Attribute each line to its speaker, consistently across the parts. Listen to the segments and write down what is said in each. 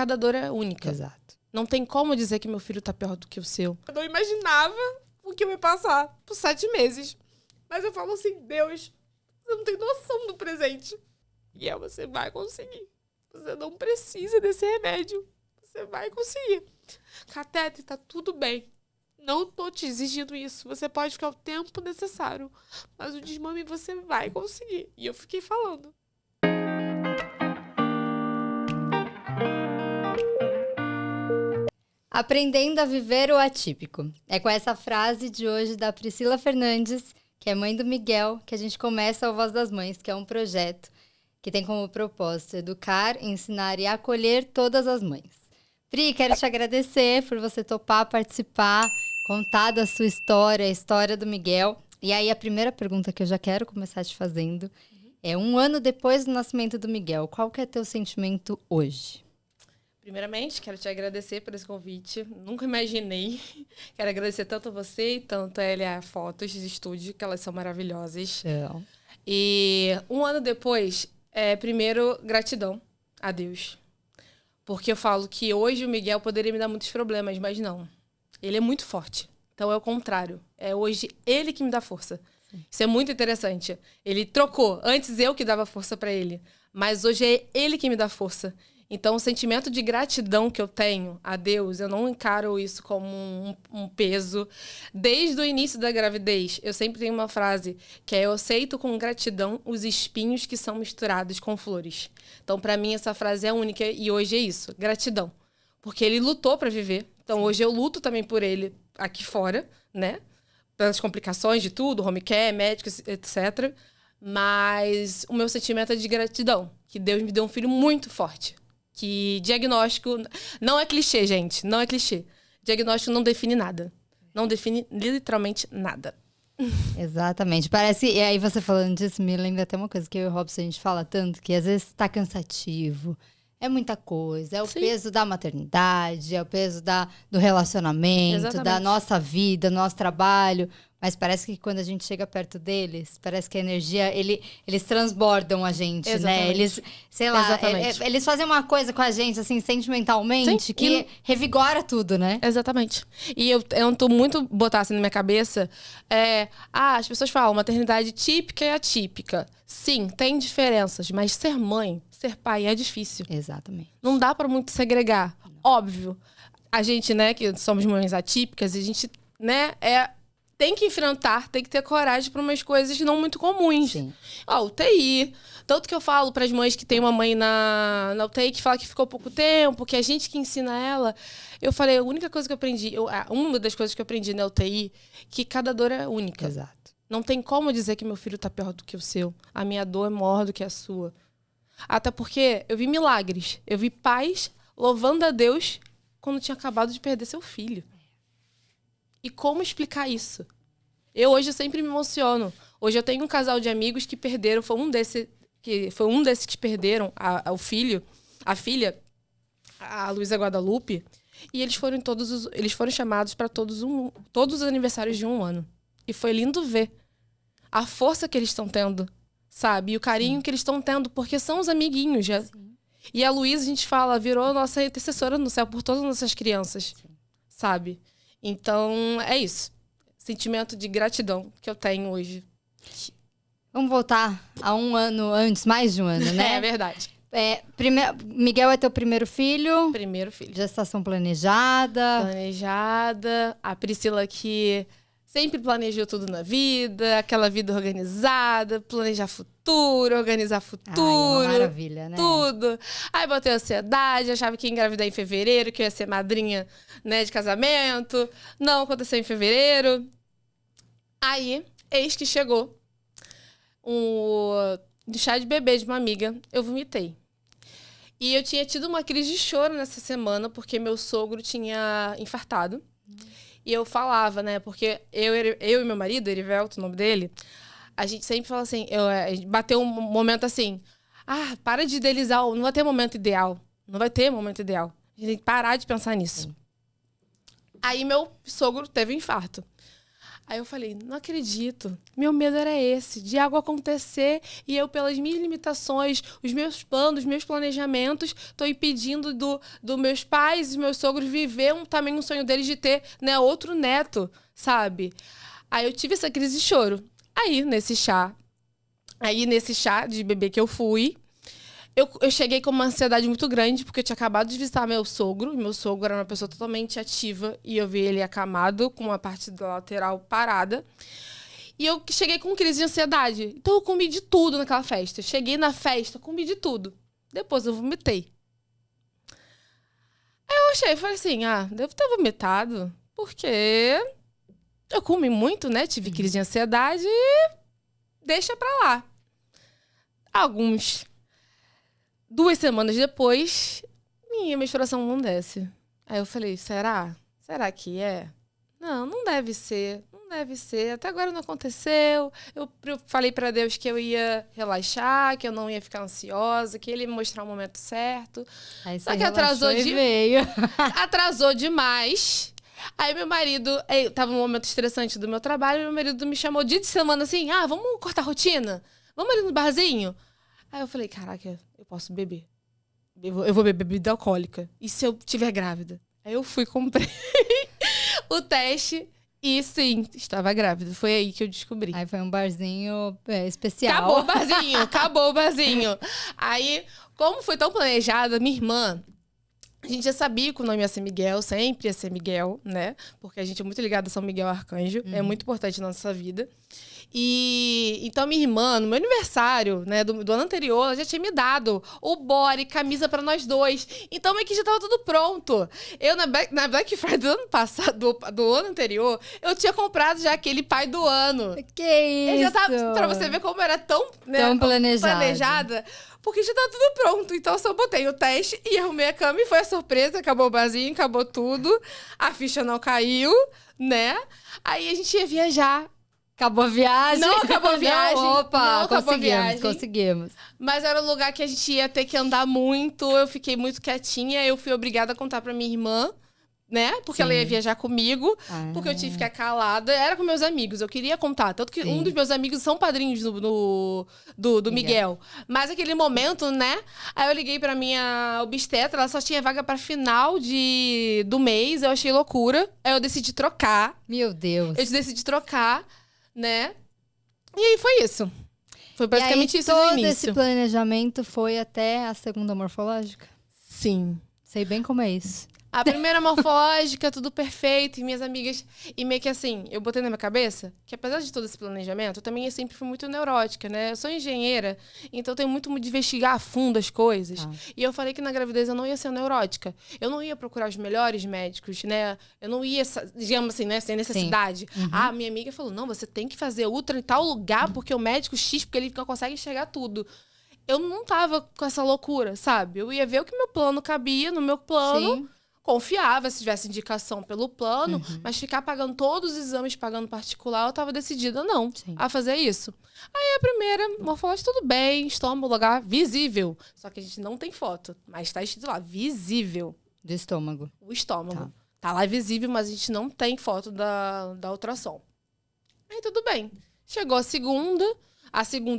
Speaker 1: cada dor é única.
Speaker 2: Exato.
Speaker 1: Não tem como dizer que meu filho tá pior do que o seu. Eu não imaginava o que eu ia passar por 7 meses. Mas eu falo assim, Deus, você não tem noção do presente. E você vai conseguir. Você não precisa desse remédio. Você vai conseguir. Cateter, tá tudo bem. Não tô te exigindo isso. Você pode ficar o tempo necessário. Mas o desmame você vai conseguir. E eu fiquei falando.
Speaker 2: Aprendendo a viver o atípico. É com essa frase de hoje da Priscila Fernandes, que é mãe do Miguel, que a gente começa o Voz das Mães, que é um projeto que tem como propósito educar, ensinar e acolher todas as mães. Pri, quero te agradecer por você topar participar, contar da sua história, a história do Miguel. E aí a primeira pergunta que eu já quero começar te fazendo é: 1 ano depois do nascimento do Miguel, qual que é teu sentimento hoje?
Speaker 1: Primeiramente, quero te agradecer por esse convite. Nunca imaginei. Quero agradecer tanto a você e tanto a LA Fotos de Estúdio, que elas são maravilhosas. E 1 ano depois, primeiro, gratidão a Deus. Porque eu falo que hoje o Miguel poderia me dar muitos problemas, mas não. Ele é muito forte. Então é o contrário. É hoje ele que me dá força. Sim. Isso é muito interessante. Ele trocou. Antes eu que dava força para ele. Mas hoje é ele que me dá força. Então, o sentimento de gratidão que eu tenho a Deus, eu não encaro isso como um peso. Desde o início da gravidez, eu sempre tenho uma frase que é: eu aceito com gratidão os espinhos que são misturados com flores. Então, para mim, essa frase é única e hoje é isso, gratidão. Porque ele lutou para viver. Então, hoje eu luto também por ele aqui fora, né? Pelas complicações de tudo, home care, médicos, etc. Mas o meu sentimento é de gratidão, que Deus me deu um filho muito forte. Que diagnóstico... Não é clichê, gente. Não é clichê. Diagnóstico não define nada. Não define literalmente nada.
Speaker 2: Exatamente. Parece... E aí você falando disso, me lembra até uma coisa que eu e o Robson, a gente fala tanto, que às vezes tá cansativo. É muita coisa. É o peso da maternidade, é o peso do relacionamento,
Speaker 1: Exatamente.
Speaker 2: Da nossa vida, nosso trabalho. Mas parece que quando a gente chega perto deles, parece que a energia, eles transbordam a gente,
Speaker 1: Exatamente.
Speaker 2: né? Eles, sei lá, eles fazem uma coisa com a gente, assim, sentimentalmente, sim, que revigora tudo, né?
Speaker 1: Exatamente. E eu tento muito botar assim na minha cabeça, as pessoas falam maternidade típica e atípica. Sim, tem diferenças, mas ser mãe, ser pai é difícil.
Speaker 2: Exatamente.
Speaker 1: Não dá pra muito segregar. Não. Óbvio. A gente, né, que somos mães atípicas, a gente, né, tem que enfrentar, tem que ter coragem para umas coisas não muito comuns.
Speaker 2: Sim.
Speaker 1: UTI. Tanto que eu falo para as mães que tem uma mãe na UTI que fala que ficou pouco tempo, que a gente que ensina ela. Eu falei, a única coisa que eu aprendi, uma das coisas que eu aprendi na UTI, que cada dor é única.
Speaker 2: Exato.
Speaker 1: Não tem como dizer que meu filho tá pior do que o seu. A minha dor é maior do que a sua. Até porque eu vi milagres. Eu vi pais louvando a Deus quando tinha acabado de perder seu filho. E como explicar isso? Hoje sempre me emociono. Hoje eu tenho um casal de amigos que perderam, foi um desses que perderam o filho, a filha, a Luísa Guadalupe, e eles foram chamados para todos os aniversários de 1 ano. E foi lindo ver a força que eles estão tendo, sabe? E o carinho que eles estão tendo, porque são os amiguinhos já. Sim. E a Luísa, a gente fala, virou nossa intercessora no céu por todas as nossas crianças, sabe? Então, é isso. Sentimento de gratidão que eu tenho hoje.
Speaker 2: Vamos voltar a 1 ano antes, mais de 1 ano, né?
Speaker 1: É verdade.
Speaker 2: Miguel é teu primeiro filho?
Speaker 1: Primeiro filho.
Speaker 2: Gestação planejada?
Speaker 1: Planejada. A Priscila que sempre planejou tudo na vida, aquela vida organizada, planejar futuro, organizar futuro.
Speaker 2: Ai, é uma maravilha, né?
Speaker 1: Tudo. Aí botei ansiedade, achava que ia engravidar em fevereiro, que eu ia ser madrinha, né, de casamento. Não aconteceu em fevereiro. Aí, eis que chegou de chá de bebê de uma amiga, eu vomitei. E eu tinha tido uma crise de choro nessa semana, porque meu sogro tinha infartado. E eu falava, né? Porque eu e meu marido, Erivelto, o nome dele, a gente sempre fala assim, a gente bateu um momento assim, para de idealizar, não vai ter momento ideal. Não vai ter momento ideal. A gente tem que parar de pensar nisso. Sim. Aí meu sogro teve um infarto. Aí eu falei, não acredito. Meu medo era esse, de algo acontecer e eu, pelas minhas limitações, os meus planos, os meus planejamentos, tô impedindo do meus pais e meus sogros viver também um sonho deles de ter, né, outro neto, sabe? Aí eu tive essa crise de choro. Aí, nesse chá de bebê que eu fui, eu cheguei com uma ansiedade muito grande, porque eu tinha acabado de visitar meu sogro. Meu sogro era uma pessoa totalmente ativa, e eu vi ele acamado, com a parte da lateral parada. E eu cheguei com crise de ansiedade. Então eu comi de tudo naquela festa. Cheguei na festa, comi de tudo. Depois eu vomitei. Aí eu falei assim, devo ter vomitado, porque eu comi muito, né? Tive crise de ansiedade e deixa pra lá. 2 semanas depois, minha menstruação não desce. Aí eu falei, será? Será que é? Não deve ser. Não deve ser. Até agora não aconteceu. Eu falei pra Deus que eu ia relaxar, que eu não ia ficar ansiosa, que ele ia me mostrar o momento certo.
Speaker 2: Aí
Speaker 1: só que atrasou
Speaker 2: veio.
Speaker 1: Atrasou demais. Aí meu marido, tava um momento estressante do meu trabalho, meu marido me chamou dia de semana assim, vamos cortar a rotina? Vamos ali no barzinho? Aí eu falei, caraca, eu posso beber. Eu vou beber bebida alcoólica. E se eu estiver grávida? Aí eu fui, comprei o teste e sim, estava grávida. Foi aí que eu descobri.
Speaker 2: Aí foi um barzinho especial.
Speaker 1: Acabou o barzinho. Aí, como foi tão planejada, minha irmã... A gente já sabia que o nome ia ser Miguel, sempre ia ser Miguel, né? Porque a gente é muito ligado a São Miguel Arcanjo. É muito importante na nossa vida. E então minha irmã, no meu aniversário, né, do ano anterior, ela já tinha me dado o body, camisa pra nós dois. Então meio que já tava tudo pronto. Eu, na Black Friday do ano passado, do ano anterior, eu tinha comprado já aquele pai do ano.
Speaker 2: Que isso!
Speaker 1: Eu já tava, pra você ver como era tão, né,
Speaker 2: tão planejada.
Speaker 1: Porque já tá tudo pronto. Então, eu só botei o teste e arrumei a cama e foi a surpresa. Acabou o barzinho, acabou tudo. A ficha não caiu, né? Aí a gente ia viajar.
Speaker 2: Acabou a viagem?
Speaker 1: Não acabou a viagem.
Speaker 2: Não, opa,
Speaker 1: não
Speaker 2: conseguimos.
Speaker 1: Mas era um lugar que a gente ia ter que andar muito. Eu fiquei muito quietinha. Eu fui obrigada a contar pra minha irmã, né? Porque ela ia viajar comigo. Porque eu tive que ficar calada. Era com meus amigos. Eu queria contar. Tanto que um dos meus amigos são padrinhos do Miguel. Mas aquele momento, né? Aí eu liguei pra minha obstetra. Ela só tinha vaga pra final do mês. Eu achei loucura. Aí eu decidi trocar.
Speaker 2: Meu Deus.
Speaker 1: Eu decidi trocar, né? E aí foi isso. Foi basicamente isso no
Speaker 2: todo
Speaker 1: início.
Speaker 2: Esse planejamento foi até a segunda morfológica?
Speaker 1: Sim.
Speaker 2: Sei bem como é isso.
Speaker 1: A primeira morfológica, tudo perfeito. E minhas amigas... E meio que assim, eu botei na minha cabeça que apesar de todo esse planejamento, eu também sempre fui muito neurótica, né? Eu sou engenheira, então eu tenho muito de investigar a fundo as coisas. E eu falei que na gravidez eu não ia ser neurótica. Eu não ia procurar os melhores médicos, né? Eu não ia, digamos assim, né? Sem necessidade. Minha amiga falou, não, você tem que fazer ultra em tal lugar, porque o médico X, porque ele consegue enxergar tudo. Eu não tava com essa loucura, sabe? Eu ia ver o que meu plano cabia no meu plano. Sim. Confiava se tivesse indicação pelo plano, mas ficar pagando todos os exames, pagando particular, eu tava decidida a fazer isso. Aí a primeira morfológica, tudo bem, estômago, lugar visível. Só que a gente não tem foto, mas tá escrito lá, visível.
Speaker 2: Do estômago.
Speaker 1: O estômago. Tá lá visível, mas a gente não tem foto da ultrassom. Aí tudo bem. Chegou a segunda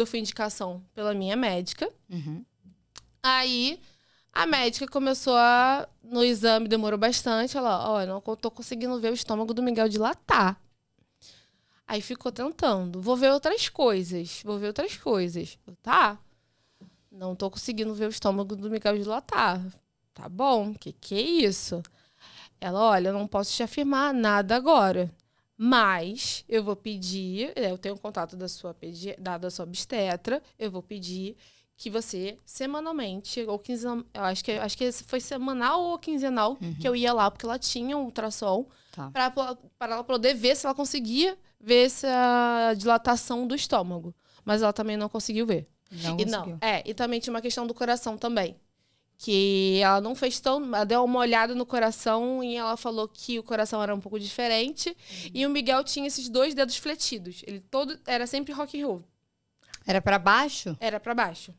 Speaker 1: foi indicação pela minha médica. Aí... A médica começou no exame, demorou bastante. Ela, não tô conseguindo ver o estômago do Miguel dilatar. Aí ficou tentando. Vou ver outras coisas. Tá? Não tô conseguindo ver o estômago do Miguel dilatar. Tá bom, que é isso? Ela, olha, eu não posso te afirmar nada agora. Mas eu vou pedir, eu tenho contato da sua obstetra, eu vou pedir que você, semanalmente, ou quinzenal, eu acho que foi semanal ou quinzenal, que eu ia lá, porque ela tinha um ultrassom, para ela poder ver se ela conseguia ver essa dilatação do estômago. Mas ela também não conseguiu ver. E também tinha uma questão do coração também. Que ela não fez ela deu uma olhada no coração e ela falou que o coração era um pouco diferente. E o Miguel tinha esses 2 dedos fletidos. Ele era sempre rock and roll.
Speaker 2: Era pra baixo?
Speaker 1: Era pra baixo.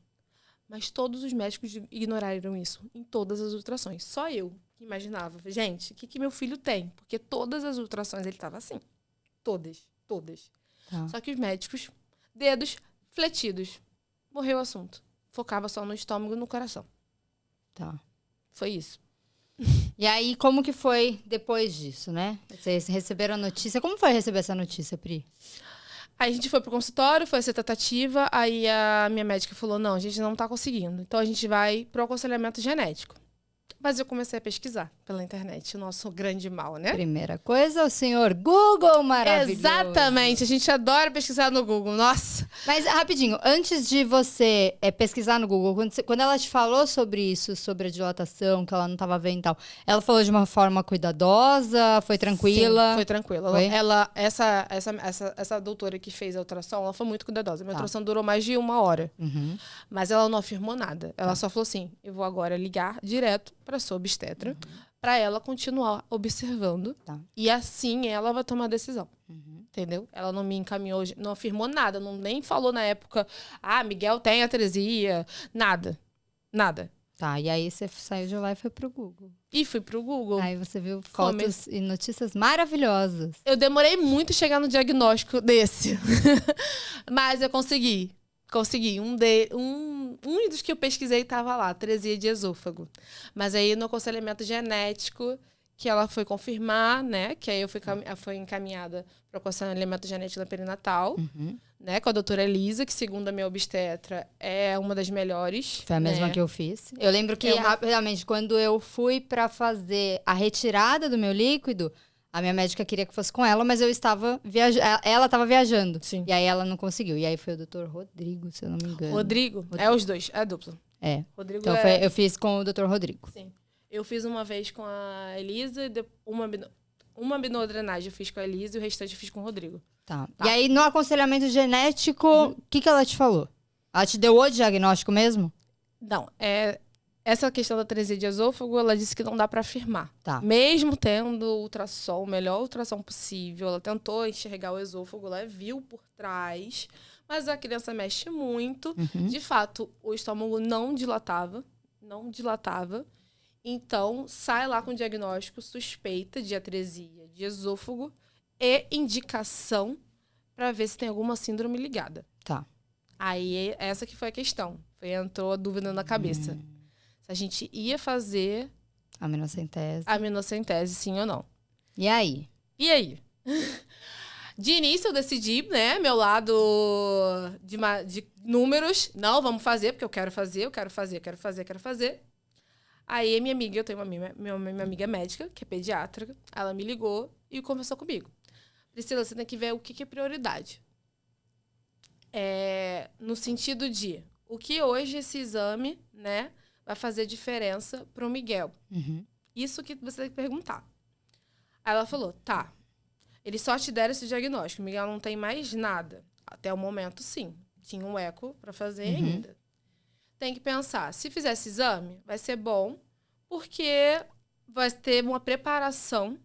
Speaker 1: Mas todos os médicos ignoraram isso em todas as ultrassons. Só eu imaginava. Gente, o que meu filho tem? Porque todas as ultrassons ele tava assim. Todas. Todas.
Speaker 2: Tá.
Speaker 1: Só que os médicos, dedos fletidos. Morreu o assunto. Focava só no estômago e no coração.
Speaker 2: Tá.
Speaker 1: Foi isso.
Speaker 2: E aí, como que foi depois disso, né? Vocês receberam a notícia. Como foi receber essa notícia, Pri?
Speaker 1: Aí a gente foi pro consultório, foi essa tratativa, aí a minha médica falou, não, a gente não tá conseguindo. Então a gente vai pro aconselhamento genético. Mas eu comecei a pesquisar pela internet, o nosso grande mal, né?
Speaker 2: Primeira coisa, o senhor Google maravilhoso.
Speaker 1: Exatamente, a gente adora pesquisar no Google, nossa.
Speaker 2: Mas, rapidinho, antes de você pesquisar no Google, quando ela te falou sobre isso, sobre a dilatação, que ela não estava vendo e tal, ela falou de uma forma cuidadosa, foi tranquila?
Speaker 1: Sim, foi tranquila.
Speaker 2: Foi?
Speaker 1: Essa doutora que fez a ultrassom, ela foi muito cuidadosa. Minha ultrassom durou mais de 1 hora.
Speaker 2: Uhum.
Speaker 1: Mas ela não afirmou nada. Ela só falou assim, eu vou agora ligar direto para sua obstetra, para ela continuar observando.
Speaker 2: Tá.
Speaker 1: E assim ela vai tomar a decisão. Entendeu? Ela não me encaminhou, não afirmou nada, nem falou na época, Miguel tem atresia, nada. Nada.
Speaker 2: Tá, e aí você saiu de lá e foi pro Google.
Speaker 1: E fui pro Google.
Speaker 2: Aí você viu fotos e notícias maravilhosas.
Speaker 1: Eu demorei muito a chegar no diagnóstico desse. Mas eu consegui. Um dos que eu pesquisei estava lá, atresia de esôfago. Mas aí no aconselhamento genético, que ela foi confirmar, né? Que aí eu fui encaminhada para o aconselhamento genético da perinatal, né? Com a doutora Elisa, que segundo a minha obstetra é uma das melhores.
Speaker 2: Foi a mesma que eu fiz. Eu lembro que, rapidamente, quando eu fui para fazer a retirada do meu líquido, a minha médica queria que fosse com ela, mas eu estava viajando. Ela estava viajando.
Speaker 1: Sim.
Speaker 2: E aí ela não conseguiu. E aí foi o doutor Rodrigo, se eu não me engano.
Speaker 1: Rodrigo? É os dois, é a dupla.
Speaker 2: É.
Speaker 1: Rodrigo
Speaker 2: então eu fiz com o doutor Rodrigo.
Speaker 1: Sim. Eu fiz uma vez com a Elisa, uma binodrenagem eu fiz com a Elisa e o restante eu fiz com o Rodrigo.
Speaker 2: Tá. E aí, no aconselhamento genético, o que ela te falou? Ela te deu o diagnóstico mesmo?
Speaker 1: Não, essa questão da atresia de esôfago, ela disse que não dá para afirmar.
Speaker 2: Tá.
Speaker 1: Mesmo tendo ultrassom, o melhor ultrassom possível, ela tentou enxergar o esôfago, ela viu por trás, mas a criança mexe muito. De fato, o estômago não dilatava. Então, sai lá com diagnóstico suspeita de atresia de esôfago e indicação para ver se tem alguma síndrome ligada.
Speaker 2: Tá.
Speaker 1: Aí, essa que foi a questão. Entrou a dúvida na cabeça. Se a gente ia fazer aminocentese, sim ou não.
Speaker 2: E aí?
Speaker 1: De início, eu decidi, né, meu lado de números. Não, vamos fazer, porque eu quero fazer. Aí, minha amiga, eu tenho uma amiga médica, que é pediatra, ela me ligou e conversou comigo. Priscila, você tem que ver o que é prioridade. No sentido de, o que hoje esse exame, né, vai fazer diferença para o Miguel. Isso que você tem que perguntar. Aí ela falou, tá, eles só te deram esse diagnóstico, o Miguel não tem mais nada. Até o momento, sim. Tinha um eco para fazer ainda. Tem que pensar, se fizer esse exame, vai ser bom, porque vai ter uma preparação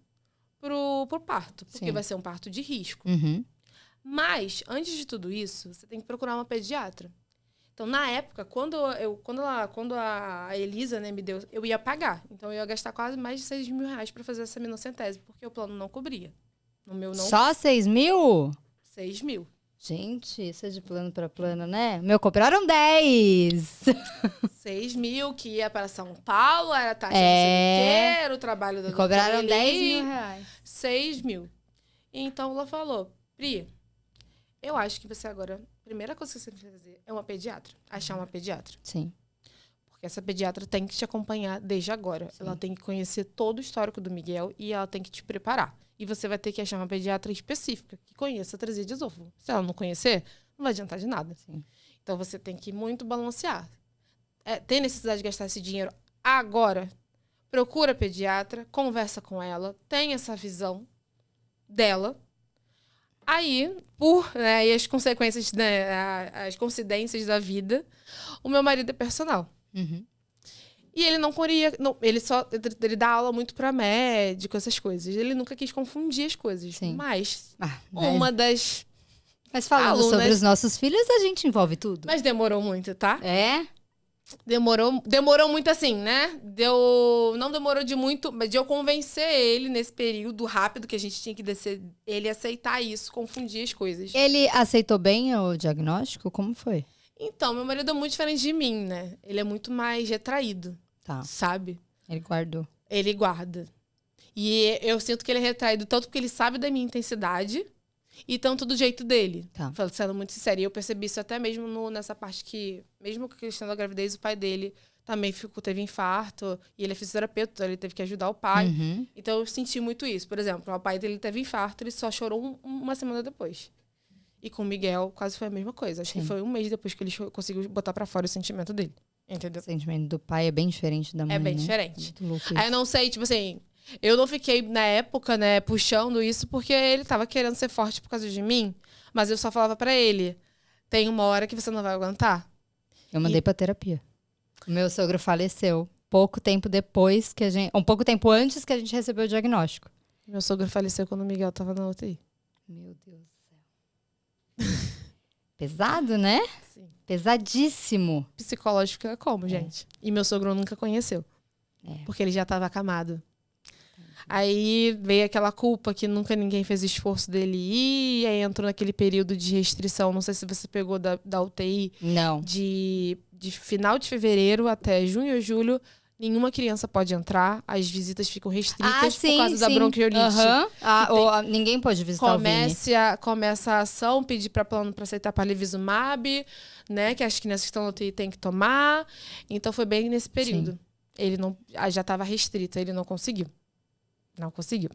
Speaker 1: pro parto, porque vai ser um parto de risco. Mas, antes de tudo isso, você tem que procurar uma pediatra. Então, na época, quando a Elisa, né, me deu, eu ia pagar. Então, eu ia gastar quase mais de 6 mil reais para fazer essa aminocentese, porque o plano não cobria. No meu não.
Speaker 2: Só 6 mil?
Speaker 1: 6 mil.
Speaker 2: Gente, isso é de plano para plano, né? Meu, cobraram 10.
Speaker 1: 6 mil que ia para São Paulo, era taxa de era o trabalho da doutora
Speaker 2: cobraram
Speaker 1: Eli,
Speaker 2: 10 mil reais.
Speaker 1: 6 mil. Então, ela falou, Pri, eu acho que você agora, a primeira coisa que você tem que fazer é uma pediatra. Achar uma pediatra.
Speaker 2: Sim.
Speaker 1: Porque essa pediatra tem que te acompanhar desde agora. Sim. Ela tem que conhecer todo o histórico do Miguel e ela tem que te preparar. E você vai ter que achar uma pediatra específica que conheça a atresia de esôfago. Se ela não conhecer, não vai adiantar de nada.
Speaker 2: Sim.
Speaker 1: Então, você tem que muito balancear. Tem necessidade de gastar esse dinheiro agora? Procura a pediatra, conversa com ela, tem essa visão dela. Aí, e as consequências, né, as coincidências da vida, o meu marido é personal. E ele não queria, ele dá aula muito para médico, essas coisas. Ele nunca quis confundir as coisas.
Speaker 2: Sim.
Speaker 1: Mas uma das
Speaker 2: Mas falando sobre os nossos filhos, a gente envolve tudo.
Speaker 1: Mas demorou muito, tá? Demorou muito assim, né? Não demorou de muito, mas de eu convencer ele nesse período rápido que a gente tinha que descer, ele aceitar isso, confundir as coisas.
Speaker 2: Ele aceitou bem o diagnóstico? Como foi?
Speaker 1: Então, meu marido é muito diferente de mim, né? Ele é muito mais retraído, sabe?
Speaker 2: Ele guardou.
Speaker 1: Ele guarda. E eu sinto que ele é retraído tanto porque ele sabe da minha intensidade e tanto do jeito dele. Sendo muito sincero. E eu percebi isso até mesmo nessa parte que, mesmo com a questão da gravidez, o pai dele também teve infarto. E ele é fisioterapeuta, então ele teve que ajudar o pai. Então eu senti muito isso. Por exemplo, o pai dele teve infarto, ele só chorou uma semana depois. E com o Miguel quase foi a mesma coisa. Acho que foi um mês depois que ele conseguiu botar pra fora o sentimento dele. Entendeu?
Speaker 2: O sentimento do pai é bem diferente da mãe,
Speaker 1: É bem diferente. Aí eu não sei, tipo assim... Eu não fiquei, na época, né, puxando isso porque ele tava querendo ser forte por causa de mim. Mas eu só falava pra ele, tem uma hora que você não vai aguentar.
Speaker 2: Eu mandei pra terapia. O meu sogro faleceu pouco tempo depois que um pouco tempo antes que a gente recebeu o diagnóstico.
Speaker 1: Meu sogro faleceu quando o Miguel tava na UTI.
Speaker 2: Meu Deus do céu. Pesado, né?
Speaker 1: Sim.
Speaker 2: Pesadíssimo.
Speaker 1: Psicológico é como, gente? E meu sogro nunca conheceu. Porque ele já tava acamado. Aí veio aquela culpa que nunca ninguém fez esforço dele ir, e aí entrou naquele período de restrição, não sei se você pegou da UTI.
Speaker 2: Não.
Speaker 1: De final de fevereiro até junho ou julho, nenhuma criança pode entrar, as visitas ficam restritas por causa da bronquiolite.
Speaker 2: Ninguém pode visitar o Vini.
Speaker 1: Começa a ação, pedir para plano para aceitar palivizumab, né, que as crianças que estão na UTI têm que tomar. Então foi bem nesse período. Sim. Ele não, já estava restrito, ele não conseguiu. Não conseguiu.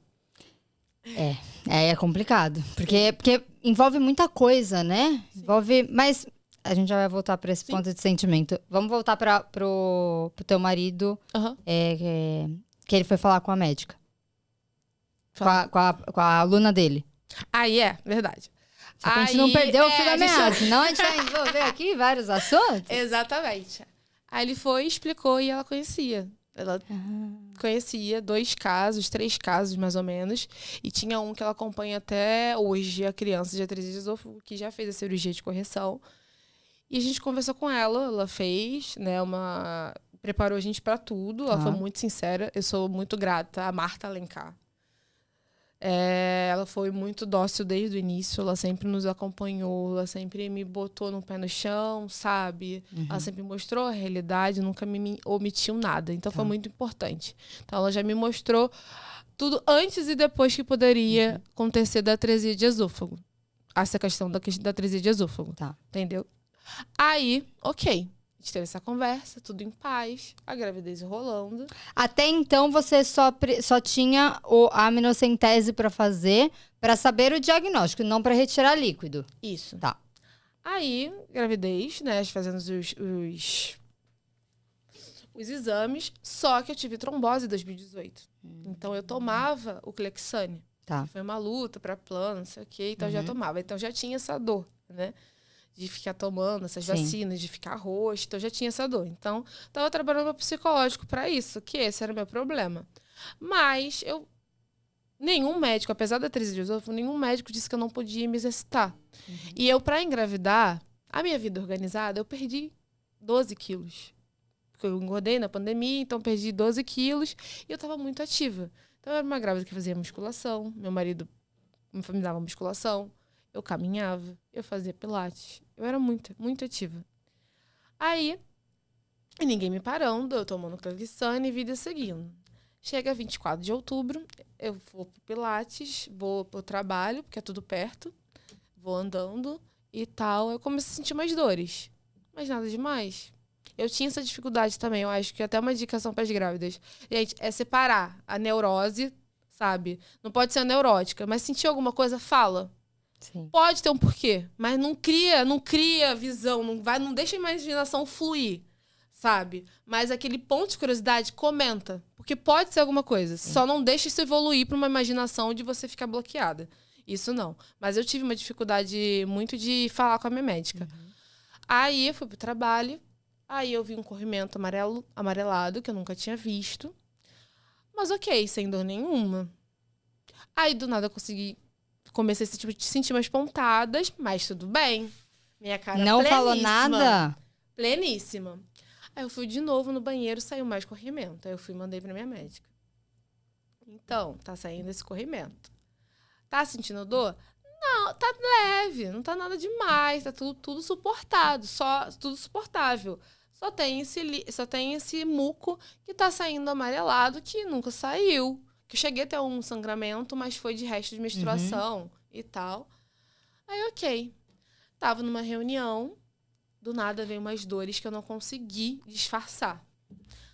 Speaker 2: É complicado. Porque envolve muita coisa, né? Sim. Envolve... Mas a gente já vai voltar para esse ponto de sentimento. Vamos voltar pro teu marido, que ele foi falar com a médica. Com a aluna dele.
Speaker 1: Verdade.
Speaker 2: Só que a gente não perdeu o fio da meada. Senão a gente vai envolver aqui vários assuntos.
Speaker 1: Exatamente. Aí ele foi, explicou e ela conhecia. Ela conhecia 2 casos, 3 casos mais ou menos. E tinha um que ela acompanha até hoje, a criança de atresia de esôfago, que já fez a cirurgia de correção. E a gente conversou com ela fez, né, preparou a gente para tudo. Ela foi muito sincera. Eu sou muito grata a Marta Alencar. Ela foi muito dócil desde o início, ela sempre nos acompanhou, ela sempre me botou no pé no chão, sabe? Ela sempre mostrou a realidade, nunca me omitiu nada. Então foi muito importante. Então ela já me mostrou tudo antes e depois que poderia acontecer da atresia de esôfago. Essa questão da atresia de esôfago. Entendeu? Aí, ok. A gente teve essa conversa, tudo em paz, a gravidez rolando.
Speaker 2: Até então, você só tinha a aminocentese para fazer, para saber o diagnóstico, não para retirar líquido.
Speaker 1: Isso. Aí, gravidez, né, fazendo os exames, só que eu tive trombose em 2018. Então, eu tomava o Clexane. Foi uma luta para plano, não sei o quê, então eu já tomava. Então, já tinha essa dor, né? De ficar tomando essas vacinas, de ficar roxo. Então, já tinha essa dor. Então, estava trabalhando no psicológico para isso, que esse era o meu problema. Mas, nenhum médico, apesar da atresia de esôfago, nenhum médico disse que eu não podia me exercitar. E eu, para engravidar, a minha vida organizada, eu perdi 12 quilos. Porque eu engordei na pandemia, então perdi 12 quilos. E eu estava muito ativa. Então, eu era uma grávida que fazia musculação. Meu marido me dava musculação. Eu caminhava, eu fazia pilates. Eu era muito, muito ativa. Aí, ninguém me parando, eu tomando Clexane e vida seguindo. Chega 24 de outubro, eu vou pro pilates, vou pro trabalho, porque é tudo perto. Vou andando e tal. Eu começo a sentir mais dores. Mas nada demais. Eu tinha essa dificuldade também, eu acho que até uma indicação para as grávidas. Gente, é separar a neurose, sabe? Não pode ser neurótica, mas sentir alguma coisa, fala.
Speaker 2: Sim.
Speaker 1: Pode ter um porquê, mas não cria visão, não deixa a imaginação fluir, sabe? Mas aquele ponto de curiosidade, comenta, porque pode ser alguma coisa. Sim. Só não deixa isso evoluir para uma imaginação de você ficar bloqueada. Isso não. Mas eu tive uma dificuldade muito de falar com a minha médica. Aí eu fui pro trabalho, aí eu vi um corrimento amarelado, que eu nunca tinha visto. Mas ok, sem dor nenhuma. Aí do nada eu comecei a sentir umas pontadas, mas tudo bem. Minha cara
Speaker 2: não falou nada?
Speaker 1: Pleníssima. Aí eu fui de novo no banheiro, saiu mais corrimento. Aí eu fui e mandei pra minha médica. Então, tá saindo esse corrimento. Tá sentindo dor? Não, tá leve, não tá nada demais, tá tudo suportado, tudo suportável. Só tem esse muco que tá saindo amarelado que nunca saiu. Que eu cheguei a ter um sangramento, mas foi de resto de menstruação e tal. Aí, ok. Tava numa reunião, do nada veio umas dores que eu não consegui disfarçar.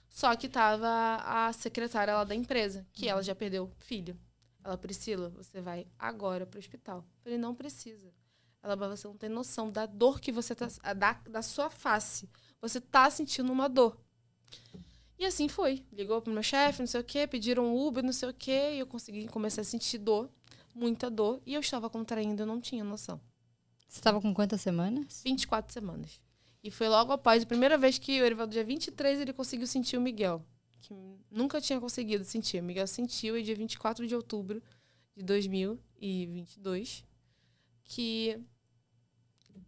Speaker 1: Só que tava a secretária lá da empresa, que ela já perdeu filho. Ela, Priscila, você vai agora pro hospital. Eu falei, não precisa. Ela, mas você não tem noção da dor que você tá... Da sua face. Você tá sentindo uma dor. E assim foi. Ligou pro meu chefe, não sei o quê, pediram um Uber, não sei o quê, e eu comecei a sentir dor, muita dor, e eu estava contraindo, eu não tinha noção.
Speaker 2: Você estava com quantas semanas?
Speaker 1: 24 semanas. E foi logo após, a primeira vez que o Erivaldo, dia 23, ele conseguiu sentir o Miguel. Que nunca tinha conseguido sentir. O Miguel sentiu, e dia 24 de outubro de 2022, que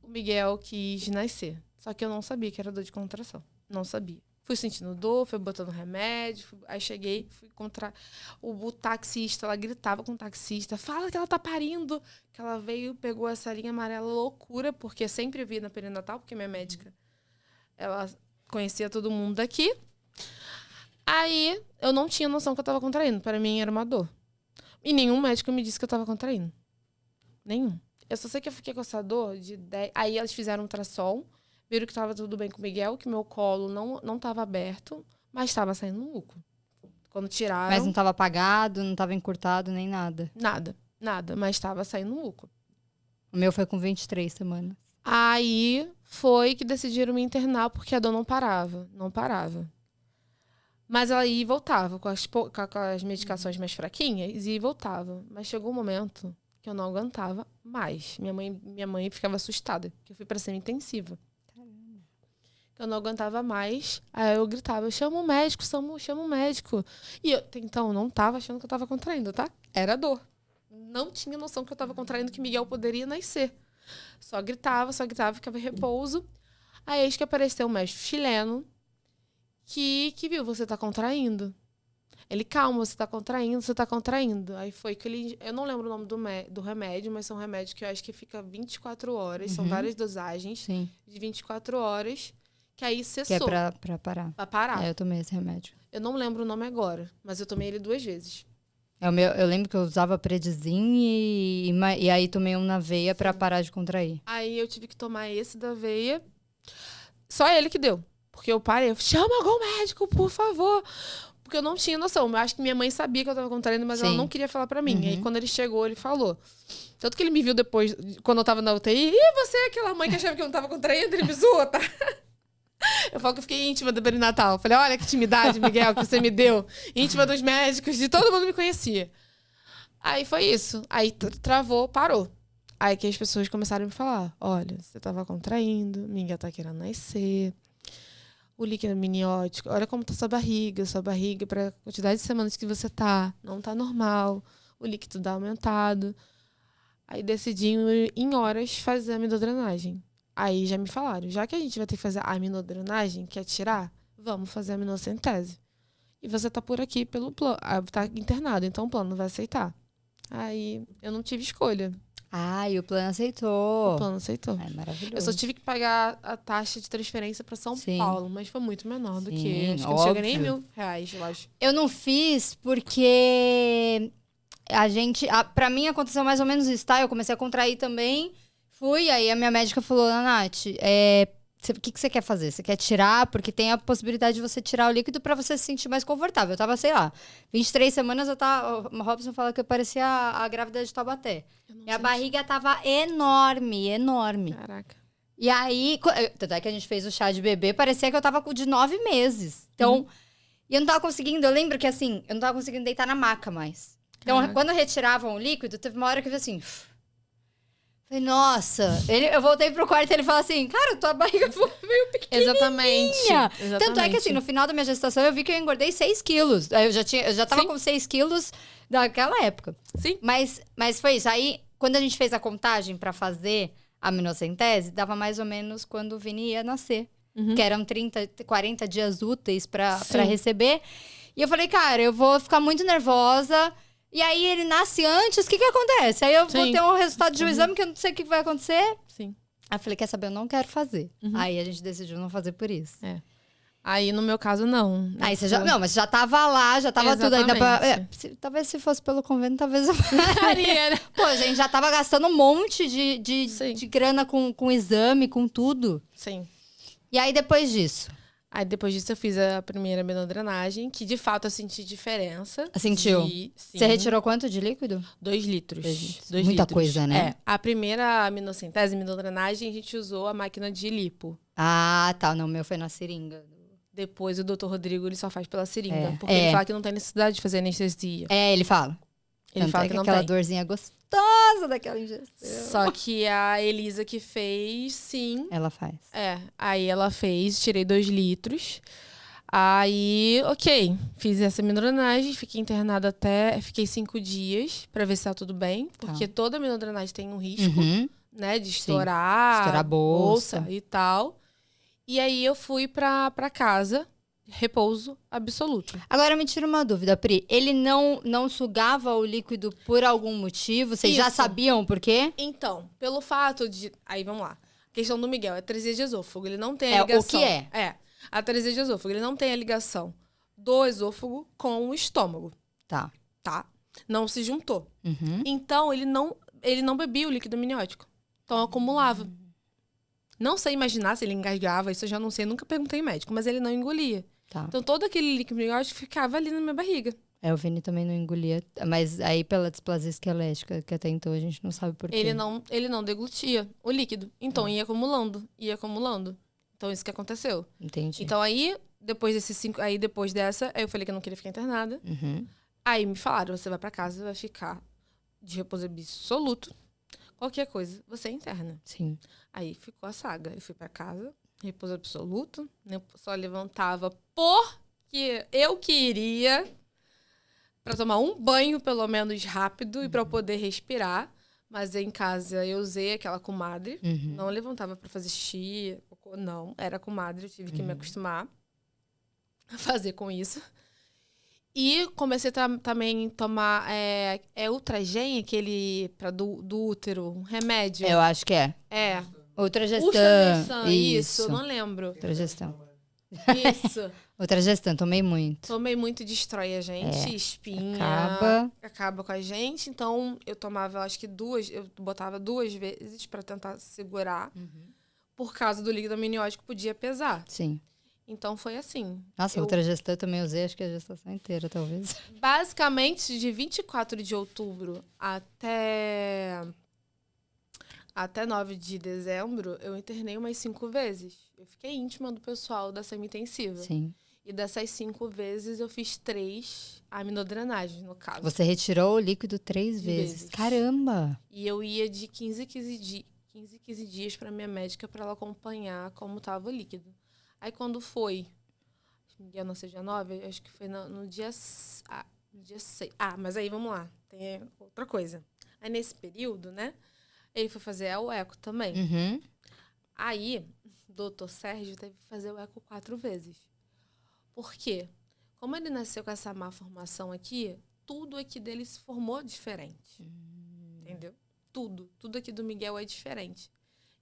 Speaker 1: o Miguel quis nascer. Só que eu não sabia que era dor de contração. Não sabia. Fui sentindo dor, fui botando remédio, aí cheguei, fui contra o taxista, ela gritava com o taxista, fala que ela tá parindo, que ela veio, pegou essa linha amarela, loucura, porque sempre vi na perinatal, porque minha médica, ela conhecia todo mundo daqui. Aí, eu não tinha noção que eu tava contraindo, para mim era uma dor. E nenhum médico me disse que eu tava contraindo. Nenhum. Eu só sei que eu fiquei com essa dor de 10... Aí eles fizeram um ultrassom, viram que estava tudo bem com o Miguel, que meu colo não estava aberto, mas estava saindo muco. Quando tiraram...
Speaker 2: Mas não estava apagado, não estava encurtado, nem nada?
Speaker 1: Nada, mas estava saindo muco.
Speaker 2: O meu foi com 23 semanas.
Speaker 1: Aí foi que decidiram me internar, porque a dor não parava. Mas aí voltava, com as medicações mais fraquinhas, e voltava. Mas chegou um momento que eu não aguentava mais. Minha mãe ficava assustada, porque eu fui para semi-intensiva. Eu não aguentava mais. Aí eu gritava, chama o médico, chama o médico. E eu, então, não tava achando que eu tava contraindo, tá? Era dor. Não tinha noção que eu tava contraindo, que Miguel poderia nascer. Só gritava, ficava em repouso. Aí eis que apareceu um médico chileno que viu, você tá contraindo. Ele, calma, você tá contraindo. Aí foi que ele... Eu não lembro o nome do remédio, mas são remédios que eu acho que fica 24 horas. São várias dosagens.
Speaker 2: Sim.
Speaker 1: De 24 horas. Que aí cessou.
Speaker 2: Que é pra parar.
Speaker 1: Pra parar.
Speaker 2: Eu tomei esse remédio.
Speaker 1: Eu não lembro o nome agora, mas eu tomei ele 2 vezes.
Speaker 2: Eu lembro que eu usava Predizin e aí tomei um na veia pra parar de contrair.
Speaker 1: Aí eu tive que tomar esse da veia. Só ele que deu. Porque eu parei. Chama algum médico, por favor. Porque eu não tinha noção. Eu acho que minha mãe sabia que eu tava contraindo, mas ela não queria falar pra mim. Aí quando ele chegou, ele falou. Tanto que ele me viu depois, quando eu tava na UTI. Ih, você é aquela mãe que achava que eu não tava contraindo? Ele me zoou, tá? Eu falo que eu fiquei íntima do perinatal. Falei, olha que intimidade, Miguel, que você me deu. Íntima dos médicos, de todo mundo me conhecia. Aí foi isso. Aí travou, parou. Aí que as pessoas começaram a me falar, olha, você tava contraindo, Miguel tá querendo nascer. O líquido amniótico, olha como tá sua barriga pra quantidade de semanas que você tá, não tá normal. O líquido tá aumentado. Aí decidi em horas fazer a amidodrenagem. Aí já me falaram, já que a gente vai ter que fazer a aminodrenagem, que é tirar, vamos fazer a aminocentese. E você tá por aqui pelo plano, tá internado, então o plano vai aceitar. Aí eu não tive escolha.
Speaker 2: Ah, e o plano aceitou.
Speaker 1: O plano aceitou.
Speaker 2: É maravilhoso.
Speaker 1: Eu só tive que pagar a taxa de transferência para São Paulo, mas foi muito menor do que... Acho que não chega nem R$1.000, eu acho.
Speaker 2: Eu não fiz porque pra mim aconteceu mais ou menos isso, tá? Eu comecei a contrair também. Fui, aí a minha médica falou, Nath, o que você quer fazer? Você quer tirar? Porque tem a possibilidade de você tirar o líquido pra você se sentir mais confortável. Eu tava, sei lá, 23 semanas, o Robson fala que eu parecia a grávida de Taubaté. Minha barriga tava enorme.
Speaker 1: Caraca.
Speaker 2: E aí, tanto é que a gente fez o chá de bebê, parecia que eu tava de 9 meses. Então, e eu não tava conseguindo, eu lembro que assim, eu não tava conseguindo deitar na maca mais. Então, quando retiravam o líquido, teve uma hora que eu fiz assim... Falei, nossa, eu voltei pro quarto e ele falou assim, cara, tua barriga foi meio pequenininha.
Speaker 1: Exatamente.
Speaker 2: Tanto é que assim, no final da minha gestação, eu vi que eu engordei 6 quilos. Eu já tava com 6 quilos daquela época.
Speaker 1: Sim.
Speaker 2: Mas foi isso. Aí, quando a gente fez a contagem pra fazer a aminocentese, dava mais ou menos quando o Vini ia nascer. que eram 40 dias úteis pra receber. E eu falei, cara, eu vou ficar muito nervosa. E aí ele nasce antes, o que acontece? Aí eu vou ter um resultado de um exame que eu não sei o que vai acontecer.
Speaker 1: Sim.
Speaker 2: Aí eu falei, quer saber, eu não quero fazer. Aí a gente decidiu não fazer por isso.
Speaker 1: Aí, no meu caso, não.
Speaker 2: Aí você já... Não, mas já tava lá, já tava tudo ainda pra... talvez se fosse pelo convênio, talvez eu faria. Pô, a gente já tava gastando um monte de grana com exame, com tudo.
Speaker 1: Sim.
Speaker 2: E aí, depois disso?
Speaker 1: Aí, depois disso, eu fiz a primeira menodrenagem, que, de fato, eu senti diferença.
Speaker 2: Sentiu? Você retirou quanto de líquido?
Speaker 1: 2 litros. 2
Speaker 2: Muita
Speaker 1: litros.
Speaker 2: coisa, né?
Speaker 1: A primeira aminocentese, menodrenagem, a gente usou a máquina de lipo.
Speaker 2: Ah, tá. Não, o meu foi na seringa.
Speaker 1: Depois, o Dr. Rodrigo, ele só faz pela seringa. Porque ele fala que não tem necessidade de fazer anestesia.
Speaker 2: Ele fala.
Speaker 1: Ele fala que não
Speaker 2: aquela
Speaker 1: tem.
Speaker 2: dorzinha gostosa daquela injeção.
Speaker 1: Só que a Elisa que fez, sim.
Speaker 2: Ela faz.
Speaker 1: Aí ela fez, tirei 2 litros. Aí, ok. Fiz essa menodrenagem, fiquei internada fiquei 5 dias pra ver se tá tudo bem. Porque toda menodrenagem tem um risco, né? De estourar
Speaker 2: a bolsa
Speaker 1: e tal. E aí eu fui pra casa, repouso absoluto.
Speaker 2: Agora me tira uma dúvida, Pri. Ele não sugava o líquido por algum motivo? Vocês já sabiam por quê?
Speaker 1: Então, pelo fato de... Aí, vamos lá. A questão do Miguel é atresia de esôfago. Ele não tem a ligação...
Speaker 2: O que é?
Speaker 1: A atresia de esôfago. Ele não tem a ligação do esôfago com o estômago.
Speaker 2: Tá.
Speaker 1: Não se juntou. Então, ele não bebia o líquido amniótico. Então, acumulava. Não sei imaginar se ele engasgava, isso eu já não sei, nunca perguntei ao médico, mas ele não engolia.
Speaker 2: Tá.
Speaker 1: Então, todo aquele líquido amniótico ficava ali na minha barriga.
Speaker 2: O Vini também não engolia, mas aí pela displasia esquelética, que até então a gente não sabe por quê.
Speaker 1: Ele não deglutia o líquido. Então, ia acumulando. Então, isso que aconteceu.
Speaker 2: Entendi.
Speaker 1: Então, aí, depois dessa, eu falei que eu não queria ficar internada. Aí me falaram, você vai pra casa, vai ficar de repouso absoluto. Qualquer coisa, você é interna.
Speaker 2: Sim.
Speaker 1: Aí ficou a saga. Eu fui pra casa, repouso absoluto. Só levantava porque eu queria pra tomar um banho, pelo menos, rápido e pra eu poder respirar. Mas em casa eu usei aquela comadre. Não levantava pra fazer xixi, não. Era comadre, eu tive que me acostumar a fazer com isso. E comecei também a tomar Ultragen, aquele do útero, um remédio.
Speaker 2: Eu acho que é.
Speaker 1: Ultragestan, isso, não lembro.
Speaker 2: Ultragestan.
Speaker 1: Isso.
Speaker 2: Ultragestan, tomei muito.
Speaker 1: Tomei muito, destrói a gente, espinha. Acaba com a gente. Então, eu tomava, acho que eu botava 2 vezes pra tentar segurar. Por causa do líquido amniótico, podia pesar.
Speaker 2: Sim.
Speaker 1: Então, foi assim.
Speaker 2: Nossa, Ultragestan eu também usei, acho que a gestação inteira, talvez.
Speaker 1: Basicamente, de 24 de outubro até 9 de dezembro, eu internei umas 5 vezes. Eu fiquei íntima do pessoal da semi-intensiva.
Speaker 2: Sim.
Speaker 1: E dessas 5 vezes, eu fiz 3 aminodrenagens, no caso.
Speaker 2: Você retirou o líquido 3 vezes. Caramba!
Speaker 1: E eu ia de 15 dias pra minha médica pra ela acompanhar como tava o líquido. Aí, quando foi, Miguel nasceu dia 9, acho que foi no dia 6. Mas aí, vamos lá, tem outra coisa. Aí, nesse período, né, ele foi fazer o eco também. Aí, o doutor Sérgio teve que fazer o eco 4 vezes. Por quê? Como ele nasceu com essa má formação aqui, tudo aqui dele se formou diferente. Entendeu? Tudo aqui do Miguel é diferente.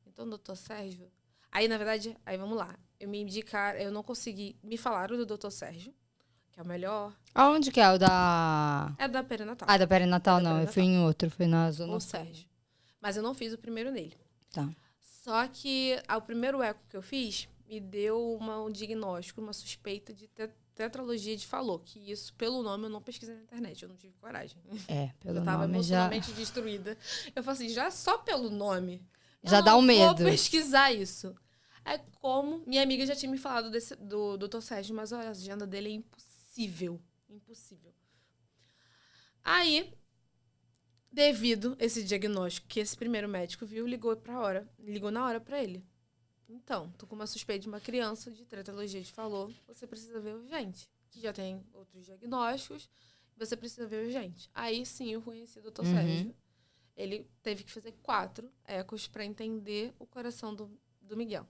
Speaker 1: Então, o doutor Sérgio... Aí, na verdade, vamos lá. Eu não consegui... Me falaram do doutor Sérgio, que é o melhor.
Speaker 2: Aonde que é? O da...
Speaker 1: É da perinatal.
Speaker 2: Da perinatal não. Eu fui em outro, fui na zona...
Speaker 1: O Sérgio. Mas eu não fiz o primeiro nele.
Speaker 2: Tá.
Speaker 1: Só que o primeiro eco que eu fiz me deu um diagnóstico, uma suspeita de tetralogia de Fallot. Que isso, pelo nome, eu não pesquisei na internet. Eu não tive coragem.
Speaker 2: Pelo
Speaker 1: eu tava
Speaker 2: nome
Speaker 1: emocionalmente destruída. Eu falei assim, já só pelo nome...
Speaker 2: Já dá um medo.
Speaker 1: Vou pesquisar isso. É como... Minha amiga já tinha me falado do Dr. Sérgio, mas a agenda dele é impossível. Impossível. Aí, devido a esse diagnóstico que esse primeiro médico viu, ligou na hora pra ele. Então, tô com uma suspeita de uma criança de tetralogia de Fallot, você precisa ver urgente. Que já tem outros diagnósticos, você precisa ver urgente. Aí, sim, eu conheci o Dr. Sérgio. Ele teve que fazer 4 ecos para entender o coração do Miguel.